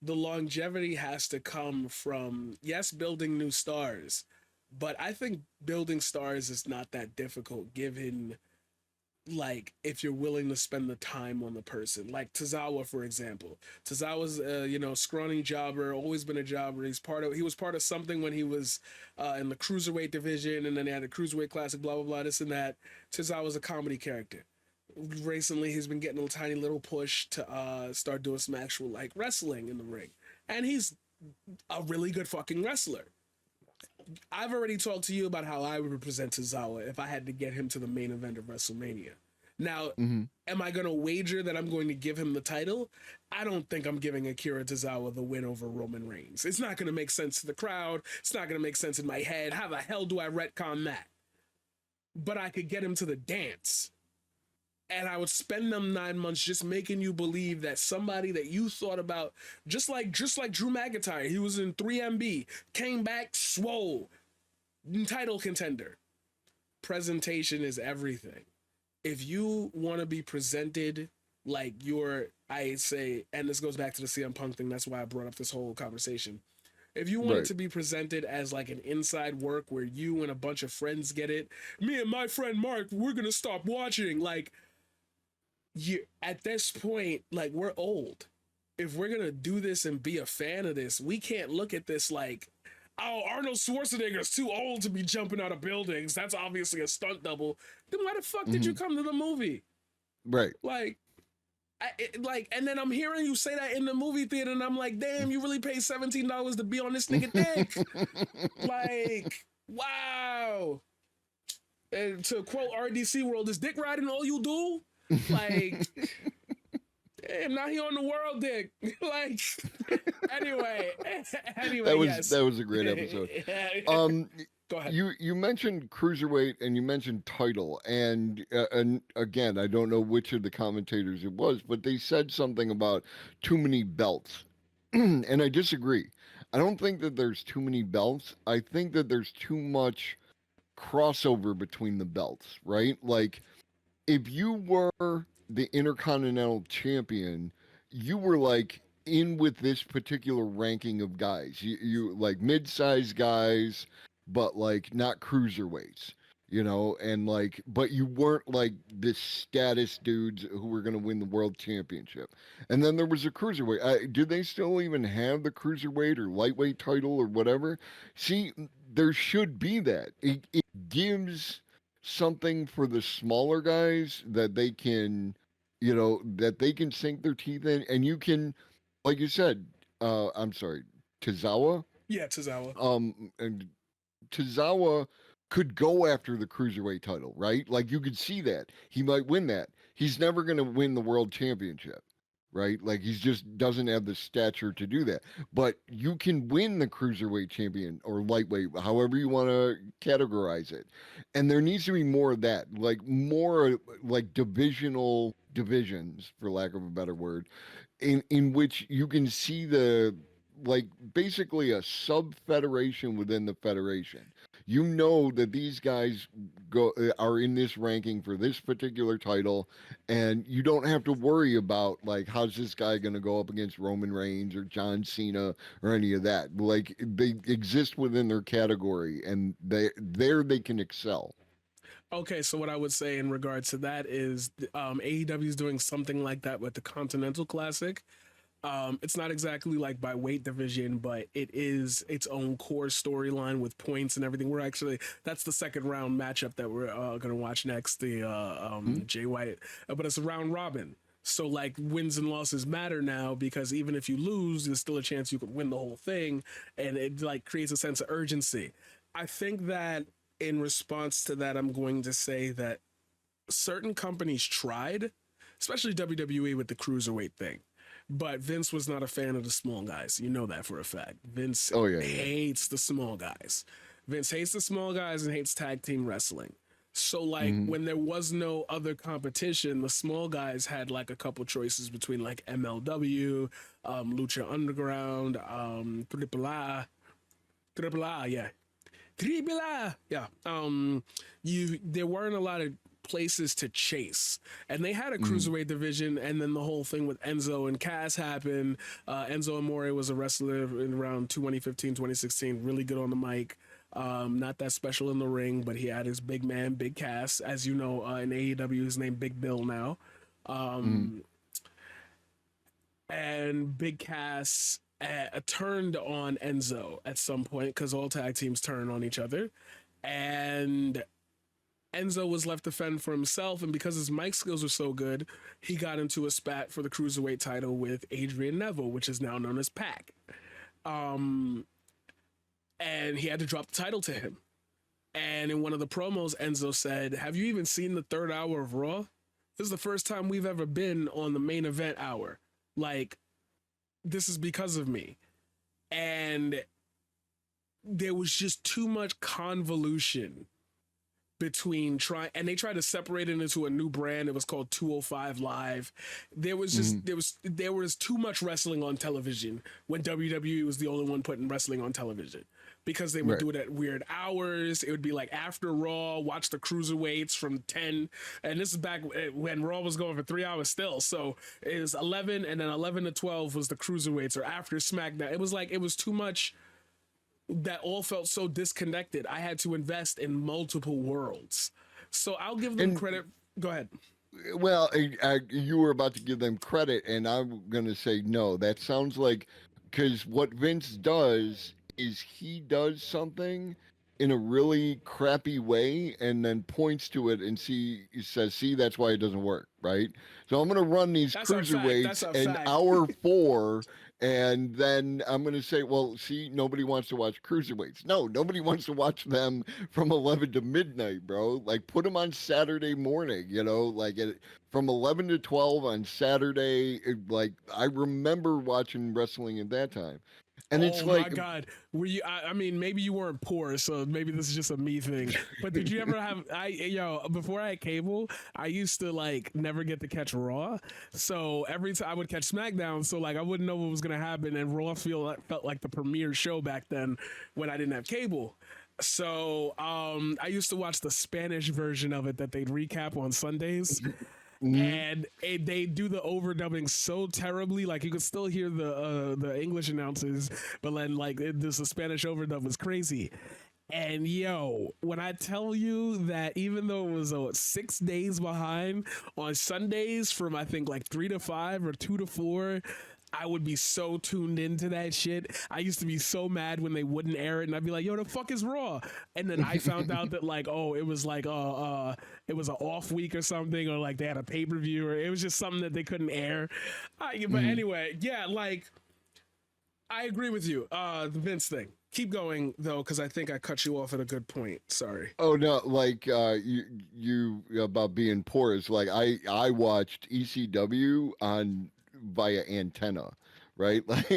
The longevity has to come from, yes, building new stars, but I think building stars is not that difficult, given like if you're willing to spend the time on the person. Like Tozawa, for example. Tozawa's scrawny jobber, always been a jobber. He was part of something when he was in the cruiserweight division, and then they had a cruiserweight classic, blah blah blah, this and that. Tozawa's a comedy character. Recently he's been getting a tiny little push to start doing some actual like wrestling in the ring, and he's a really good fucking wrestler. I've already talked to you about how I would represent Tozawa if I had to get him to the main event of WrestleMania. Now, am I going to wager that I'm going to give him the title? I don't think I'm giving Akira Tozawa the win over Roman Reigns. It's not going to make sense to the crowd. It's not going to make sense in my head. How the hell do I retcon that? But I could get him to the dance. And I would spend them 9 months just making you believe that somebody that you thought about, just like Drew McIntyre, he was in 3MB, came back swole, title contender. Presentation is everything. If you want to be presented like I say, and this goes back to the CM Punk thing, that's why I brought up this whole conversation. If you want it to be presented as like an inside work where you and a bunch of friends get it, me and my friend Mark, we're going to stop watching, like, at this point, like, we're old. If we're gonna do this and be a fan of this, we can't look at this like, oh, Arnold Schwarzenegger's too old to be jumping out of buildings. That's obviously a stunt double. Then why the fuck did you come to the movie? Right. Like, and then I'm hearing you say that in the movie theater, and I'm like, damn, you really paid $17 to be on this nigga dick. Like, wow. And to quote RDC World, is dick riding all you do? Like, damn, now he on the world dick. Like, anyway, that was a great episode. Go ahead. You mentioned cruiserweight and you mentioned title, and again, I don't know which of the commentators it was, but they said something about too many belts, and I disagree. I don't think that there's too many belts. I think that there's too much crossover between the belts, right? Like, if you were the Intercontinental Champion, you were like in with this particular ranking of guys. You like mid-sized guys, but like not cruiserweights. you know, and like, but you weren't like the status dudes who were going to win the world championship. And then there was a cruiserweight. Do they still even have the cruiserweight or lightweight title or whatever? See, there should be that. It gives something for the smaller guys that they can, you know, that they can sink their teeth in, and you can, like you said, I'm sorry, Tozawa. Yeah, Tozawa. And Tozawa could go after the cruiserweight title, right? Like you could see that he might win that. He's never going to win the world championship, right? Like he's just doesn't have the stature to do that. But you can win the cruiserweight champion or lightweight, however you want to categorize it. And there needs to be more of that, like more like divisions, for lack of a better word, in which you can see the like basically a sub federation within the federation. You know that these guys are in this ranking for this particular title, and you don't have to worry about like how's this guy going to go up against Roman Reigns or John Cena or any of that. Like they exist within their category, and they can excel. Okay, so what I would say in regards to that is AEW is doing something like that with the Continental Classic. It's not exactly like by weight division, but it is its own core storyline with points and everything. That's the second round matchup that we're going to watch next, the Jay White, but it's a round robin. So like wins and losses matter now, because even if you lose, there's still a chance you could win the whole thing. And it like creates a sense of urgency. I think that in response to that, I'm going to say that certain companies tried, especially WWE with the cruiserweight thing. But Vince was not a fan of the small guys. You know that for a fact. Vince hates the small guys. Vince hates the small guys and hates tag team wrestling. So, like, when there was no other competition, the small guys had, like, a couple choices between, like, MLW, Lucha Underground, Triple A, yeah. There weren't a lot of places to chase, and they had a cruiserweight division, and then the whole thing with Enzo and Cass happened. Enzo Amore was a wrestler in around 2015, 2016, really good on the mic, not that special in the ring, but he had his big man, Big Cass, as you know, in AEW is named Big Bill now. And Big Cass turned on Enzo at some point, because all tag teams turn on each other, and Enzo was left to fend for himself, and because his mic skills were so good, he got into a spat for the cruiserweight title with Adrian Neville, which is now known as Pac. And he had to drop the title to him. And in one of the promos, Enzo said, "Have you even seen the third hour of Raw? This is the first time we've ever been on the main event hour. Like, this is because of me." And there was just too much convolution between and they tried to separate it into a new brand. It was called 205 Live. There was just there was too much wrestling on television when WWE was the only one putting wrestling on television, because they would do it at weird hours. It would be like after Raw, watch the cruiserweights from 10, and this is back when Raw was going for 3 hours still. So it was 11, and then 11 to 12 was the cruiserweights, or after SmackDown. It was like, it was too much. That all felt so disconnected. I had to invest in multiple worlds. So I'll give them credit. Go ahead. Well, you were about to give them credit, and I'm going to say no. That sounds like, because what Vince does is he does something in a really crappy way and then points to it and he says, "See, that's why it doesn't work," right? So I'm going to run these cruiserweights in hour 4. And then I'm going to say, well, see, nobody wants to watch cruiserweights. No, nobody wants to watch them from 11 to midnight, bro. Like, put them on Saturday morning, you know, like from 11 to 12 on Saturday. Like, I remember watching wrestling at that time. And it's like, my God, were you? I mean, maybe you weren't poor, so maybe this is just a me thing. But did you ever have? Before I had cable, I used to like never get to catch Raw. So every time I would catch SmackDown, so like I wouldn't know what was gonna happen, and Raw felt like the premier show back then when I didn't have cable. So I used to watch the Spanish version of it that they'd recap on Sundays. And they do the overdubbing so terribly, like you could still hear the English announcers, but then like the Spanish overdub was crazy. And yo, when I tell you that even though it was 6 days behind on Sundays from I think like 3 to 5 or 2 to 4, I would be so tuned into that shit. I used to be so mad when they wouldn't air it, and I'd be like, "Yo, the fuck is Raw?" And then I found out that like, oh, it was like it was an off week or something, or like they had a pay-per-view, or it was just something that they couldn't air. But anyway, yeah, like I agree with you. The Vince thing. Keep going though, because I think I cut you off at a good point. Sorry. Oh no, like you about being poor is like I watched ECW on via antenna, right? Like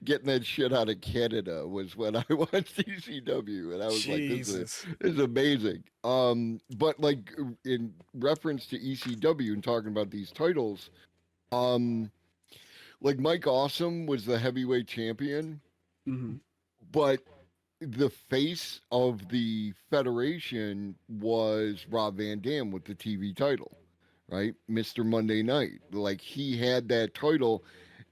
getting that shit out of Canada was when I watched ECW, and I was like, this is amazing. But like in reference to ECW and talking about these titles, like Mike Awesome was the heavyweight champion, but the face of the federation was Rob Van Dam with the TV title, right? Mr. Monday Night. Like he had that title.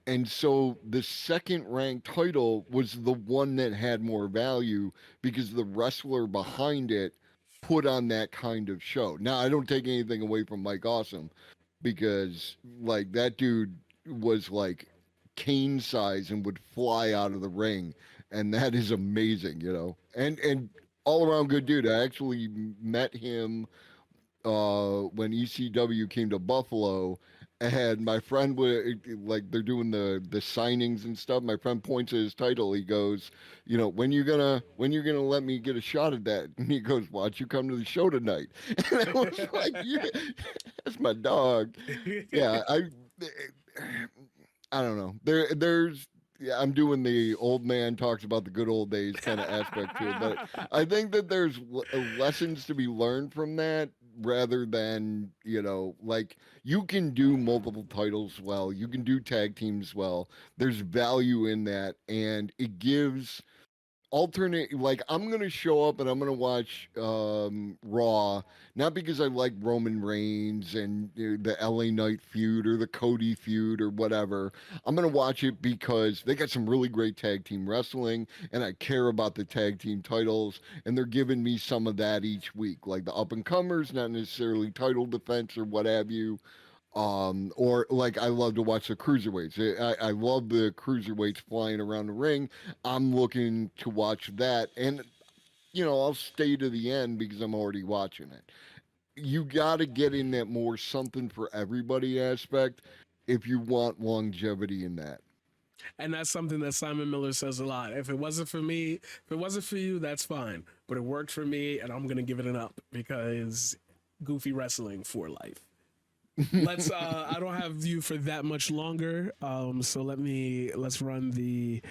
And so the second ranked title was the one that had more value because the wrestler behind it put on that kind of show. Now, I don't take anything away from Mike Awesome because like that dude was like Kane size and would fly out of the ring. And that is amazing, you know, and all around good dude. I actually met him when ECW came to Buffalo, and my friend would like they're doing the signings and stuff. My friend points at his title. He goes, you know, when you're gonna let me get a shot at that? And he goes, why don't you come to the show tonight? And I was like, yeah, that's my dog. Yeah, I don't know. There's. Yeah, I'm doing the old man talks about the good old days kind of aspect to it, but I think that there's lessons to be learned from that rather than, you know, like you can do multiple titles well, you can do tag teams well. There's value in that, and it gives alternate, like I'm going to show up and I'm going to watch Raw, not because I like Roman Reigns and the LA Knight feud or the Cody feud or whatever. I'm going to watch it because they got some really great tag team wrestling and I care about the tag team titles, and they're giving me some of that each week, like the up and comers, not necessarily title defense or what have you. Or like I love to watch the cruiserweights. I love the cruiserweights flying around the ring. I'm looking to watch that, and you know, I'll stay to the end because I'm already watching it. You got to get in that more something for everybody aspect if you want longevity in that. And that's something that Simon Miller says a lot. If it wasn't for me, if it wasn't for you, that's fine. But it worked for me, and I'm gonna give it an up because goofy wrestling for life. Let's I don't have you for that much longer, so let's run the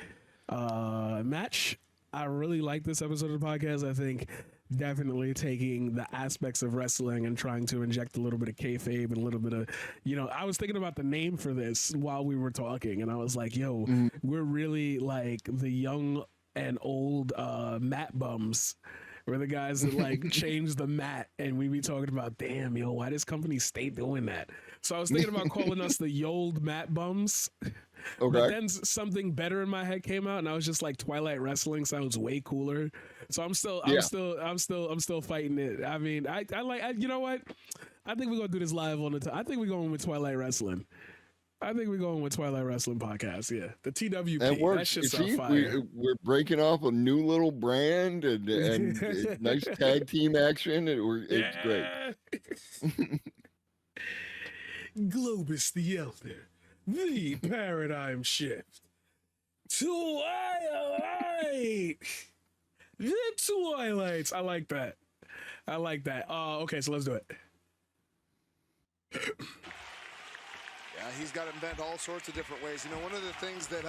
match. I really like this episode of the podcast. I think definitely taking the aspects of wrestling and trying to inject a little bit of kayfabe and a little bit of, you know, I was thinking about the name for this while we were talking, and I was like, yo, we're really like the young and old mat bums. We're the guys that like change the mat, and we be talking about, damn, yo, why does company stay doing that? So I was thinking about calling us the Yold Mat Bums. Okay. But then something better in my head came out, and I was just like, Twilight Wrestling sounds way cooler. So I'm still fighting it. I mean, I like, you know what? I think we're gonna do this live on the. I think we're going with Twilight Wrestling. I think we're going with Twilight Wrestling Podcast. Yeah, the TWP. That works. That shit's on fire. We're breaking off a new little brand and nice tag team action. It's great. Globus the Elder, the paradigm shift. Twilight. The Twilights. I like that. Okay, so let's do it. Yeah, he's got to invent all sorts of different ways. You know, one of the things that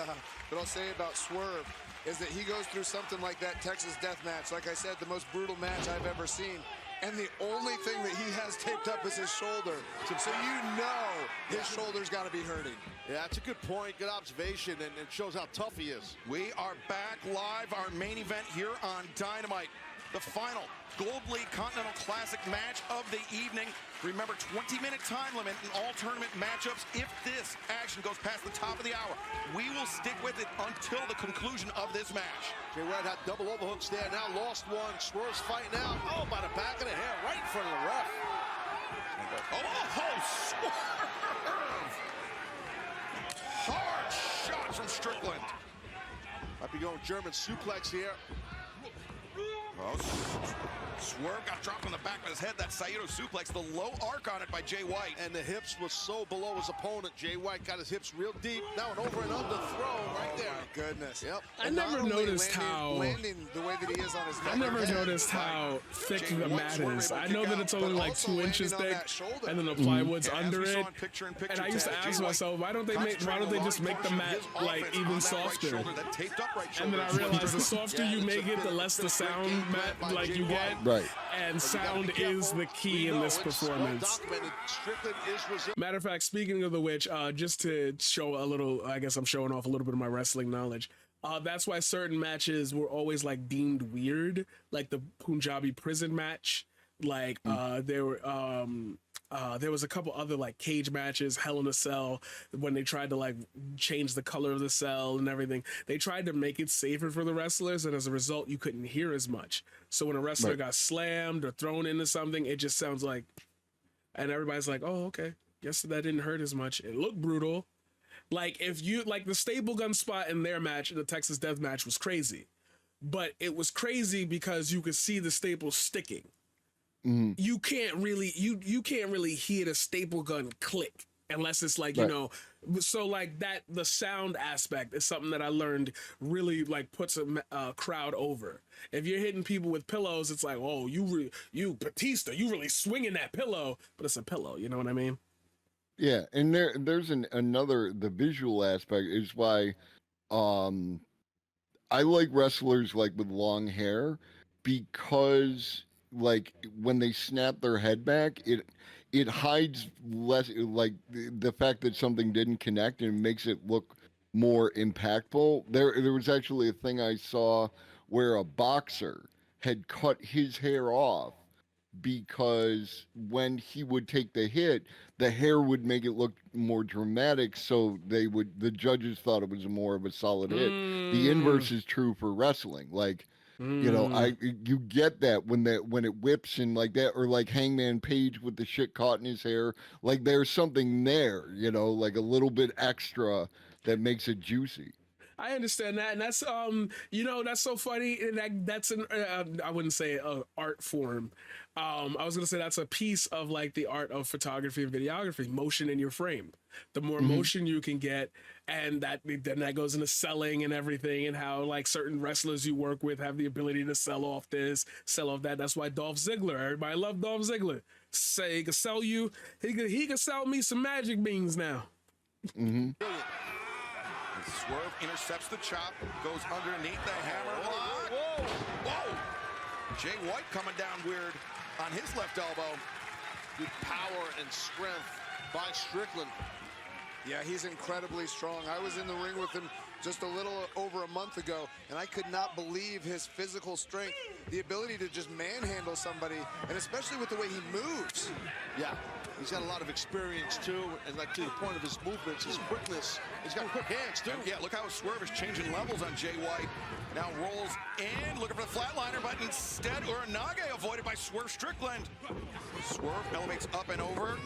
I'll say about Swerve is that he goes through something like that Texas death match. Like I said, the most brutal match I've ever seen. And the only thing that he has taped up is his shoulder. So you know his shoulder's got to be hurting. Yeah, that's a good point. Good observation, and it shows how tough he is. We are back live, our main event here on Dynamite. The final Gold League Continental Classic match of the evening. Remember, 20-minute time limit in all tournament matchups. If this action goes past the top of the hour, we will stick with it until the conclusion of this match. Jay White had double overhooks there, now lost one. Swerve's fighting out. Oh, by the back of the hair, right in front of the ref. Oh, Swerve! Hard shot from Strickland. Might be going German suplex here. Oh, Swerve got dropped on the back of his head. That Saito suplex, the low arc on it by Jay White. And the hips was so below his opponent. Jay White got his hips real deep. Now an over and under throw right there. My goodness. Yep. I never noticed how landing the way that he is on his I never noticed how thick the mat is. I know that it's only like 2 inches thick, and then the plywood's under it. And I used to ask myself, why don't they just make the mat like even softer? And then I realized the softer you make it, the less the sound mat like you get. Right. And sound is the key in this performance. Matter of fact, speaking of the which, just to show a little, I guess I'm showing off a little bit of my wrestling knowledge. That's why certain matches were always like deemed weird, like the Punjabi prison match. Like there was a couple other like cage matches, Hell in a Cell, when they tried to like change the color of the cell and everything. They tried to make it safer for the wrestlers, and as a result, you couldn't hear as much. So when a wrestler got slammed or thrown into something, it just sounds like, and everybody's like, "Oh, okay, guess that didn't hurt as much." It looked brutal. Like if you like the staple gun spot in their match, the Texas Death Match was crazy, but it was crazy because you could see the staples sticking. You can't really you can't really hear the staple gun click unless it's like, you know, so like that, the sound aspect is something that I learned really like puts a crowd over. If you're hitting people with pillows, it's like, oh, you Batista, you really swinging that pillow, but it's a pillow, you know what I mean? Yeah, and there's another, the visual aspect is why I like wrestlers like with long hair, because like when they snap their head back, it hides less, like the fact that something didn't connect, and makes it look more impactful. There was actually a thing I saw where a boxer had cut his hair off because when he would take the hit, the hair would make it look more dramatic, so the judges thought it was more of a solid hit. The inverse is true for wrestling. Like, you know, you get that when it whips and like that, or like Hangman Page with the shit caught in his hair. Like there's something there, you know, like a little bit extra that makes it juicy. I understand that, and that's you know, that's so funny, and that's an I wouldn't say an art form. I was gonna say that's a piece of like the art of photography and videography, motion in your frame. The more motion you can get, and then that goes into selling and everything, and how like certain wrestlers you work with have the ability to sell off this, sell off that. That's why Dolph Ziggler, everybody love Dolph Ziggler. Say he could sell you, he could sell me some magic beans now. Swerve intercepts the chop, goes underneath the hammer lock. Whoa! Jay White coming down weird on his left elbow. Good power and strength by Strickland. Yeah, he's incredibly strong. I was in the ring with him just a little over a month ago, and I could not believe his physical strength, the ability to just manhandle somebody, and especially with the way he moves. Yeah, he's got a lot of experience too, and like to the point of his movements, his quickness. He's got quick hands too. And yeah, look how Swerve is changing levels on Jay White. Now rolls in, looking for the flatliner, but instead Uranage avoided by Swerve Strickland. Swerve elevates up and over,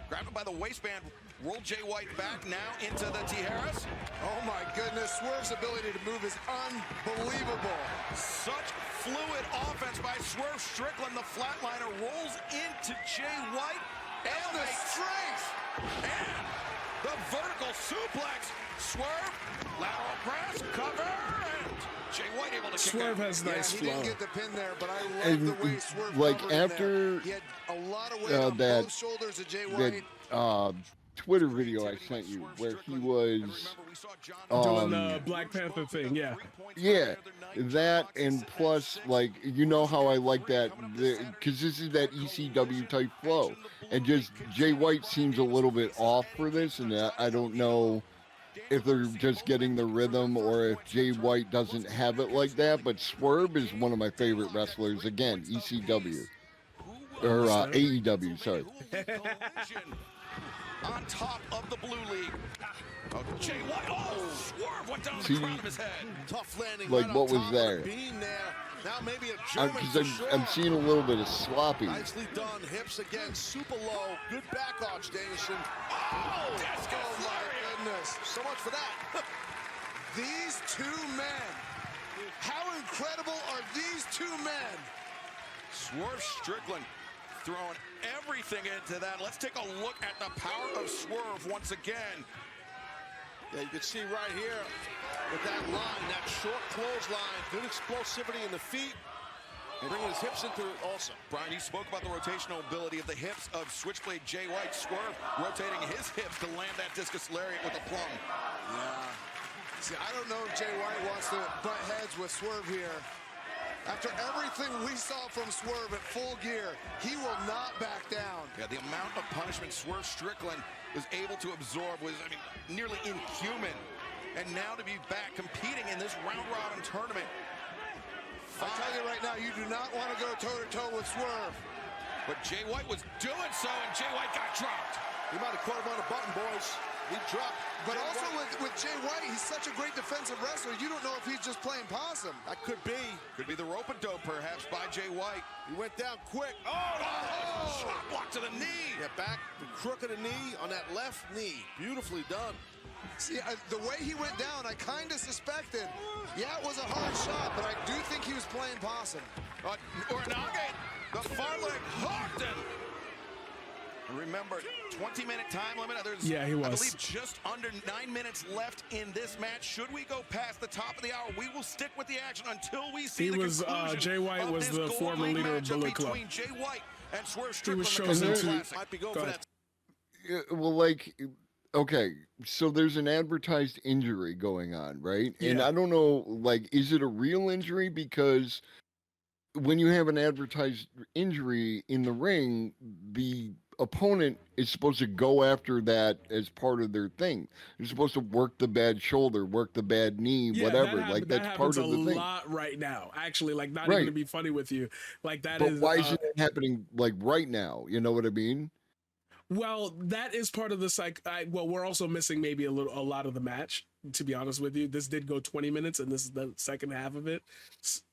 grabbed him by the waistband, rolled Jay White back now into the Tijeras. Oh my goodness, Swerve's ability to move is unbelievable. Such fluid offense by Swerve Strickland. The flatliner rolls into Jay White. And the strength. And the vertical suplex. Swerve, lateral press, cover, and Jay White able to Swerve has nice he flow. didn't get the pin there, but I love the way Swerve like covered in after there. He had a lot of weight on both shoulders of Jay White. That Twitter video I sent you where he was doing the Black Panther thing, yeah, that, and plus, like, you know how I like that, because this is that ECW type flow, and just Jay White seems a little bit off for this, and I don't know if they're just getting the rhythm or if Jay White doesn't have it like that. But Swerve is one of my favorite wrestlers. Again, ECW. or AEW, sorry. On top of the blue league. Oh, Jay White. Oh, Swerve went down See, the crown of his head. Tough landing. Like, right what on was top there? Of the beam there. Now maybe a German for sure. I'm seeing a little bit of sloppy. Nicely done. Hips again, super low. Good back arch, Danielson. Oh, My goodness. So much for that. These two men. How incredible are these two men? Swerve Strickland throwing everything into that. Let's take a look at the power of Swerve once again. Yeah, you can see right here with that line, that short clothesline, good explosivity in the feet, and bringing his hips into it also. Brian, you spoke about the rotational ability of the hips of Switchblade Jay White. Swerve rotating his hips to land that discus lariat with a plum. Yeah. See, I don't know if Jay White wants to butt heads with Swerve here. After everything we saw from Swerve at Full Gear, he will not back down. Yeah, the amount of punishment Swerve Strickland was able to absorb was, I mean, nearly inhuman. And now to be back competing in this round-robin tournament. I tell you right now, you do not want to go toe-to-toe with Swerve. But Jay White was doing so, and Jay White got dropped. He might have caught him on a button, boys. He dropped. But also with Jay White, he's such a great defensive wrestler, you don't know if he's just playing possum. That could be. Could be the rope-a-dope, perhaps, by Jay White. He went down quick. Oh! Shot block to the knee. Yeah, back the crook of the knee on that left knee. Beautifully done. See, the way he went down, I kind of suspected, yeah, it was a hard shot, but I do think he was playing possum. Uranage, the far leg hooked him. Remember, 20-minute time limit. There's, yeah, he was. I believe, just under 9 minutes left in this match. Should we go past the top of the hour, we will stick with the action until we see the conclusion. Jay White was the former leader of Bullet Club. Between Jay White and Swerve He Strickland. was chosen to. Might be going for that. Well, like, okay, so there's an advertised injury going on, right? And Yeah. I don't know, like, is it a real injury? Because when you have an advertised injury in the ring, the opponent is supposed to go after that as part of their thing. They're supposed to work the bad shoulder, work the bad knee, whatever. Like, that's part of the thing. That happens a lot right now. Actually, like, not even to be funny with you. Like, that but is. why isn't it happening, like, right now? You know what I mean? Well, that is part of the well, we're also missing maybe a lot of the match, to be honest with you. This did go 20 minutes, and this is the second half of it.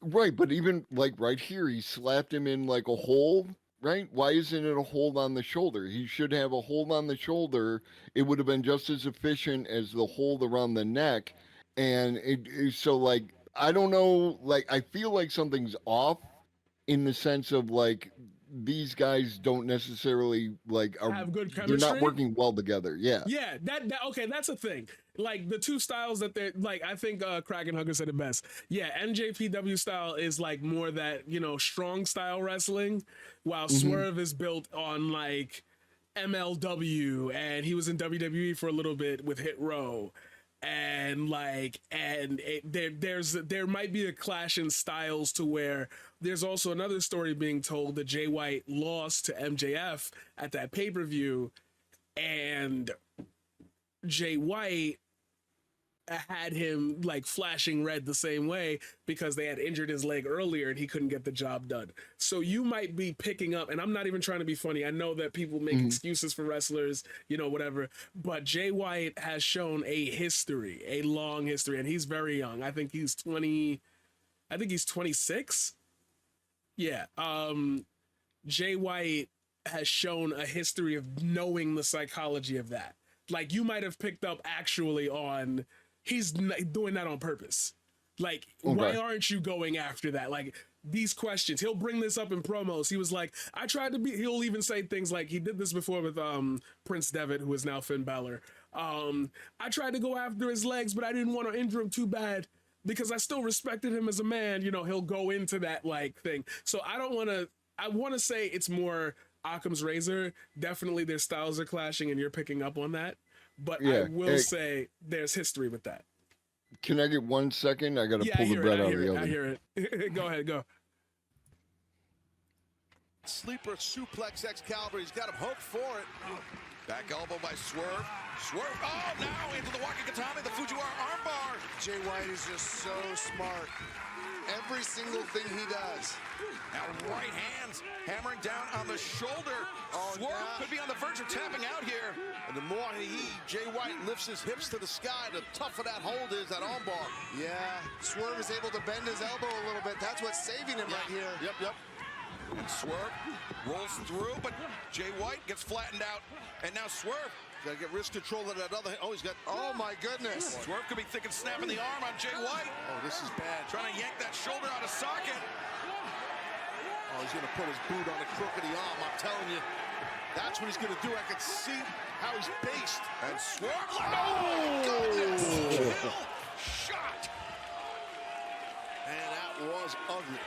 Right, but even, like, right here, he slapped him in, like, a hole, right? Why isn't it a hold on the shoulder? He should have a hold on the shoulder. It would have been just as efficient as the hold around the neck. And so, like, I don't know, like, I feel like something's off in the sense of, like, these guys don't necessarily, like, have good chemistry. They're not working well together. Yeah. Yeah, that okay, that's a thing. Like, the two styles that they're, like, I think Kraken Hugger said it best. Yeah, NJPW style is, like, more that, you know, strong style wrestling, while Swerve is built on, like, MLW, and he was in WWE for a little bit with Hit Row. And like, there might be a clash in styles to where there's also another story being told that Jay White lost to MJF at that pay-per-view, and Jay White had him like flashing red the same way because they had injured his leg earlier and he couldn't get the job done. So you might be picking up, and I'm not even trying to be funny. I know that people make excuses for wrestlers, you know, whatever, but Jay White has shown a history, a long history, and he's very young. I think he's 26. Yeah. Jay White has shown a history of knowing the psychology of that. Like, you might have picked up actually on, he's doing that on purpose. Like, why aren't you going after that? Like, these questions, he'll bring this up in promos. He was like, I tried to be, he'll even say things like, he did this before with Prince Devitt, who is now Finn Balor. I tried to go after his legs, but I didn't want to injure him too bad because I still respected him as a man. You know, he'll go into that like thing. So I want to say it's more Occam's razor. Definitely their styles are clashing and you're picking up on that. But I will say there's history with that. Can I get 1 second? I got to pull the bread out of the oven. I hear it. Go ahead, go. Sleeper suplex Excalibur. He's got him hooked for it. Back elbow by Swerve. Swerve, oh, now into the Wakikatami, the Fujiwara armbar. Jay White is just so smart. Every single thing he does. Now right hands hammering down on the shoulder. Swerve could be on the verge of tapping out here. And the more Jay White lifts his hips to the sky, the tougher that hold is, that armbar. Yeah, Swerve is able to bend his elbow a little bit. That's what's saving him right here. Yep. And Swerve rolls through, but Jay White gets flattened out. And now Swerve got to get wrist control of that other hand. Oh, he's got... Oh, my goodness. Swerve could be thinking snapping the arm on Jay White. Oh, this is bad. Trying to yank that shoulder out of socket. Oh, he's going to put his boot on the crook of the arm. I'm telling you, that's what he's going to do. I can see how he's based. And Swerve... Oh, goodness. Kill shot. And that was ugly.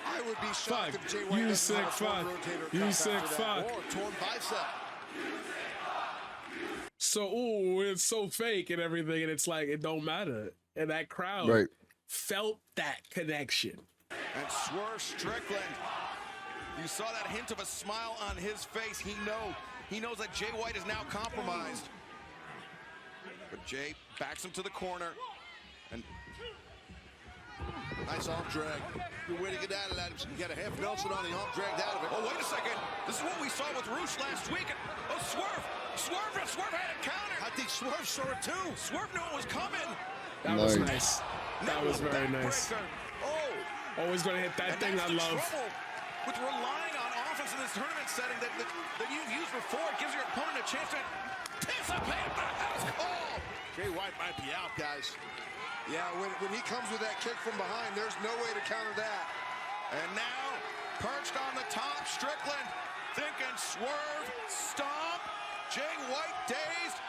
I would be shocked if Jay White You doesn't sick have a front fuck. rotator You cuff sick after that. fuck. Or a torn bicep. So, ooh, it's so fake and everything, and it's like, it don't matter. And that crowd Right. felt that connection. And Swerve Strickland, you saw that hint of a smile on his face. He knows that Jay White is now compromised. But Jay backs him to the corner. And nice arm drag. Good way to get out of that. You got a half Nelson on the arm dragged out of it. oh, wait a second. This is what we saw with Roosh last week. Oh, Swerve had a counter. I think Swerve saw it too. Swerve knew it was coming. That was nice. That was very nice. Oh, Always going to hit that thing I love. With relying on offense in this tournament setting that you've used before, it gives your opponent a chance to anticipate the house call. Jay White might be out, guys. Yeah, when he comes with that kick from behind, there's no way to counter that. And now, perched on the top, Strickland thinking swerve, stomp. Jay White dazed.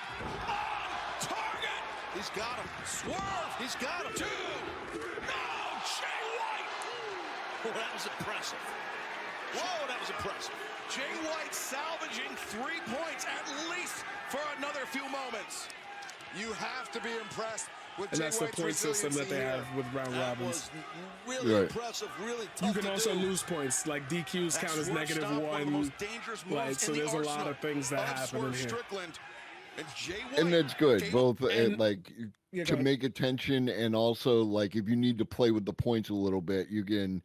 On target. He's got him. Swerve. He's got him. Two. No, Jay White. Oh, that was impressive. Whoa, that was impressive. Jay White salvaging 3 points at least for another few moments. You have to be impressed with And Jay that's the White's point system that they resiliency have with round That robins. was really impressive, really tough You can to also do. lose points, like DQs count as Swerve stomp, one of the -1. most dangerous moves Like, so in the there's a lot arsenal of things that of happen in Swerve here. Strickland. And Jay White And that's good, gave both and- like Yeah, go to ahead. make attention, and also like if you need to play with the points a little bit, you can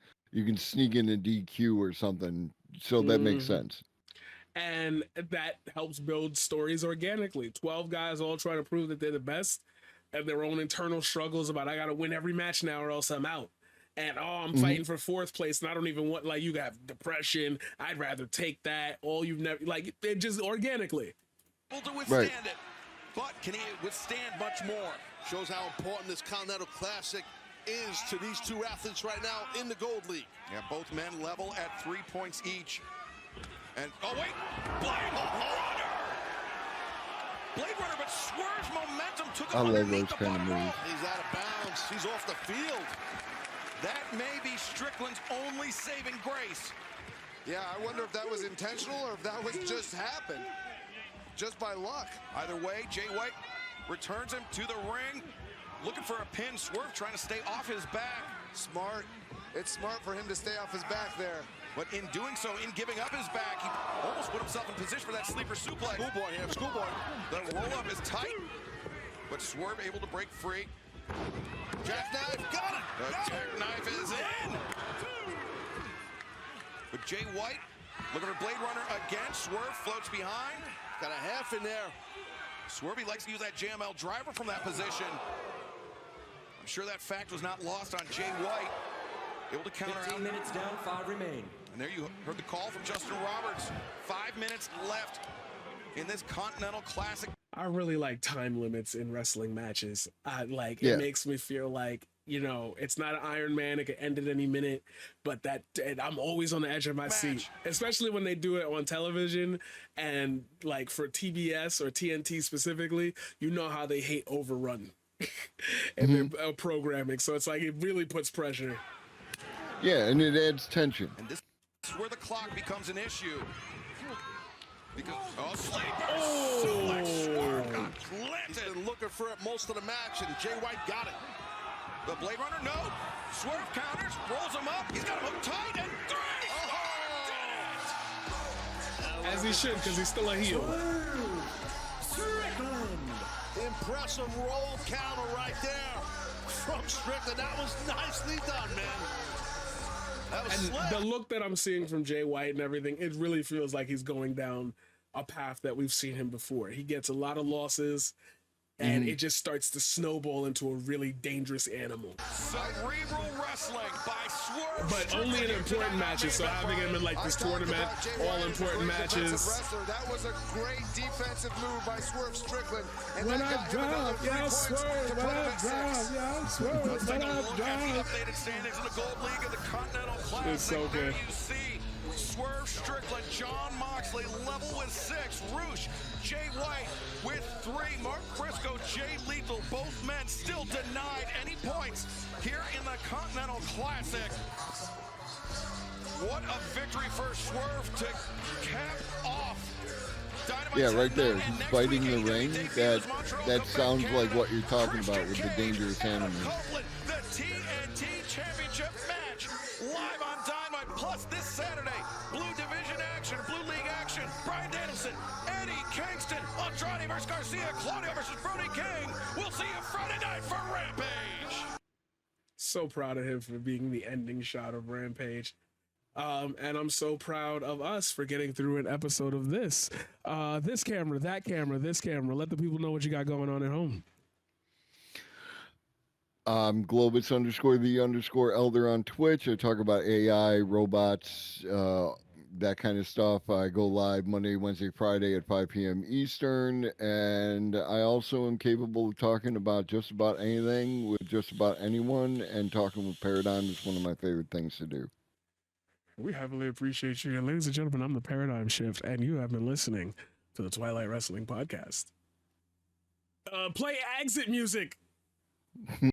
sneak in a DQ or something. So that makes sense. And that helps build stories organically. 12 guys all trying to prove that they're the best, and their own internal struggles about I gotta win every match now or else I'm out. And I'm fighting for 4th place, and I don't even want, like, you have depression. I'd rather take that. All you've never, like, it just organically. able to withstand it. But can he withstand much more? Shows how important this Continental Classic is to these two athletes right now in the Gold League. Yeah, both men level at 3 points each. And, oh wait, Blade Runner! Blade Runner, but Swerve's momentum took him I love underneath those the kind of bottom moves. rope. He's out of bounds. He's off the field. That may be Strickland's only saving grace. Yeah, I wonder if that was intentional or if that was just happened. Just by luck. Either way, Jay White returns him to the ring, looking for a pin. Swerve trying to stay off his back. Smart. It's smart for him to stay off his back there. But in doing so, in giving up his back, he almost put himself in position for that sleeper suplex. Schoolboy here, schoolboy. The roll-up is tight, but Swerve able to break free. Jackknife, got it. The jackknife is in. But Jay White looking for Blade Runner again. Swerve floats behind. Got a half in there. Swerve likes to use that JML driver from that position. I'm sure that fact was not lost on Jay White. Able to counter 15 out. minutes down, 5 remain. And there you heard the call from Justin Roberts. 5 minutes left in this Continental Classic. I really like time limits in wrestling matches. It makes me feel like, it's not an Iron Man. It could end at any minute, but and I'm always on the edge of my seat, especially when they do it on television. And like for TBS or TNT specifically, how they hate overrun in their programming. So it's like, it really puts pressure. Yeah, and it adds tension. And this is where the clock becomes an issue. Because, sleeper suplex. Swerve got He's planted. been looking for it most of the match, and Jay White got it. The Blade Runner, no. Swerve counters, rolls him up. He's got him hooked tight, and 3. That As he should, because he's still a heel. Impressive roll counter right there from Strickland. That was nicely done, man. That was And slick. the look that I'm seeing from Jay White and everything, it really feels like he's going down a path that we've seen him before. He gets a lot of losses, and it just starts to snowball into a really dangerous animal. Cerebral wrestling by Swerved. But only in important matches, so having him in like this tournament, all important matches. That was a great defensive move by Swerve Strickland. And When that I got him another drive, 3 yeah, points Swerve, to when put him I at drive, 6. yeah, Swerve, Let's take when a I look at the drive. updated standings in the Gold League of the Continental Classic. It's so There good. you see Swerve Strickland, John Moxley level with 6, Roosh, Jay White with 3, Mark Briscoe, Jay Lethal, both men still denied any points here in the Continental Classic. What a victory for Swerve to cap off. Dynamite Yeah, right there. tonight, and He's next fighting week, the ring. debuts Montreal, That Quebec, sounds like Canada. what you're talking about with the Christian dangerous Cage, Adam animal. Copeland, the TNT Championship match live on Dynamite. Plus this Saturday, Blue Division action, Blue League action. Bryan Danielson, Eddie Kingston, Andrade versus Garcia, Claudio versus Brody King. We'll see you Friday night for Rampage. So proud of him for being the ending shot of Rampage. And I'm so proud of us for getting through an episode of this. This camera, that camera, this camera. Let the people know what you got going on at home. Globus_the_elder on Twitch. I talk about AI, robots, that kind of stuff. I go live Monday, Wednesday, Friday at 5 p.m. Eastern. And I also am capable of talking about just about anything with just about anyone. And talking with Paradigm is one of my favorite things to do. We heavily appreciate you. And ladies and gentlemen, I'm the Paradigm Shift, and you have been listening to the Twilight Wrestling Podcast. Play exit music.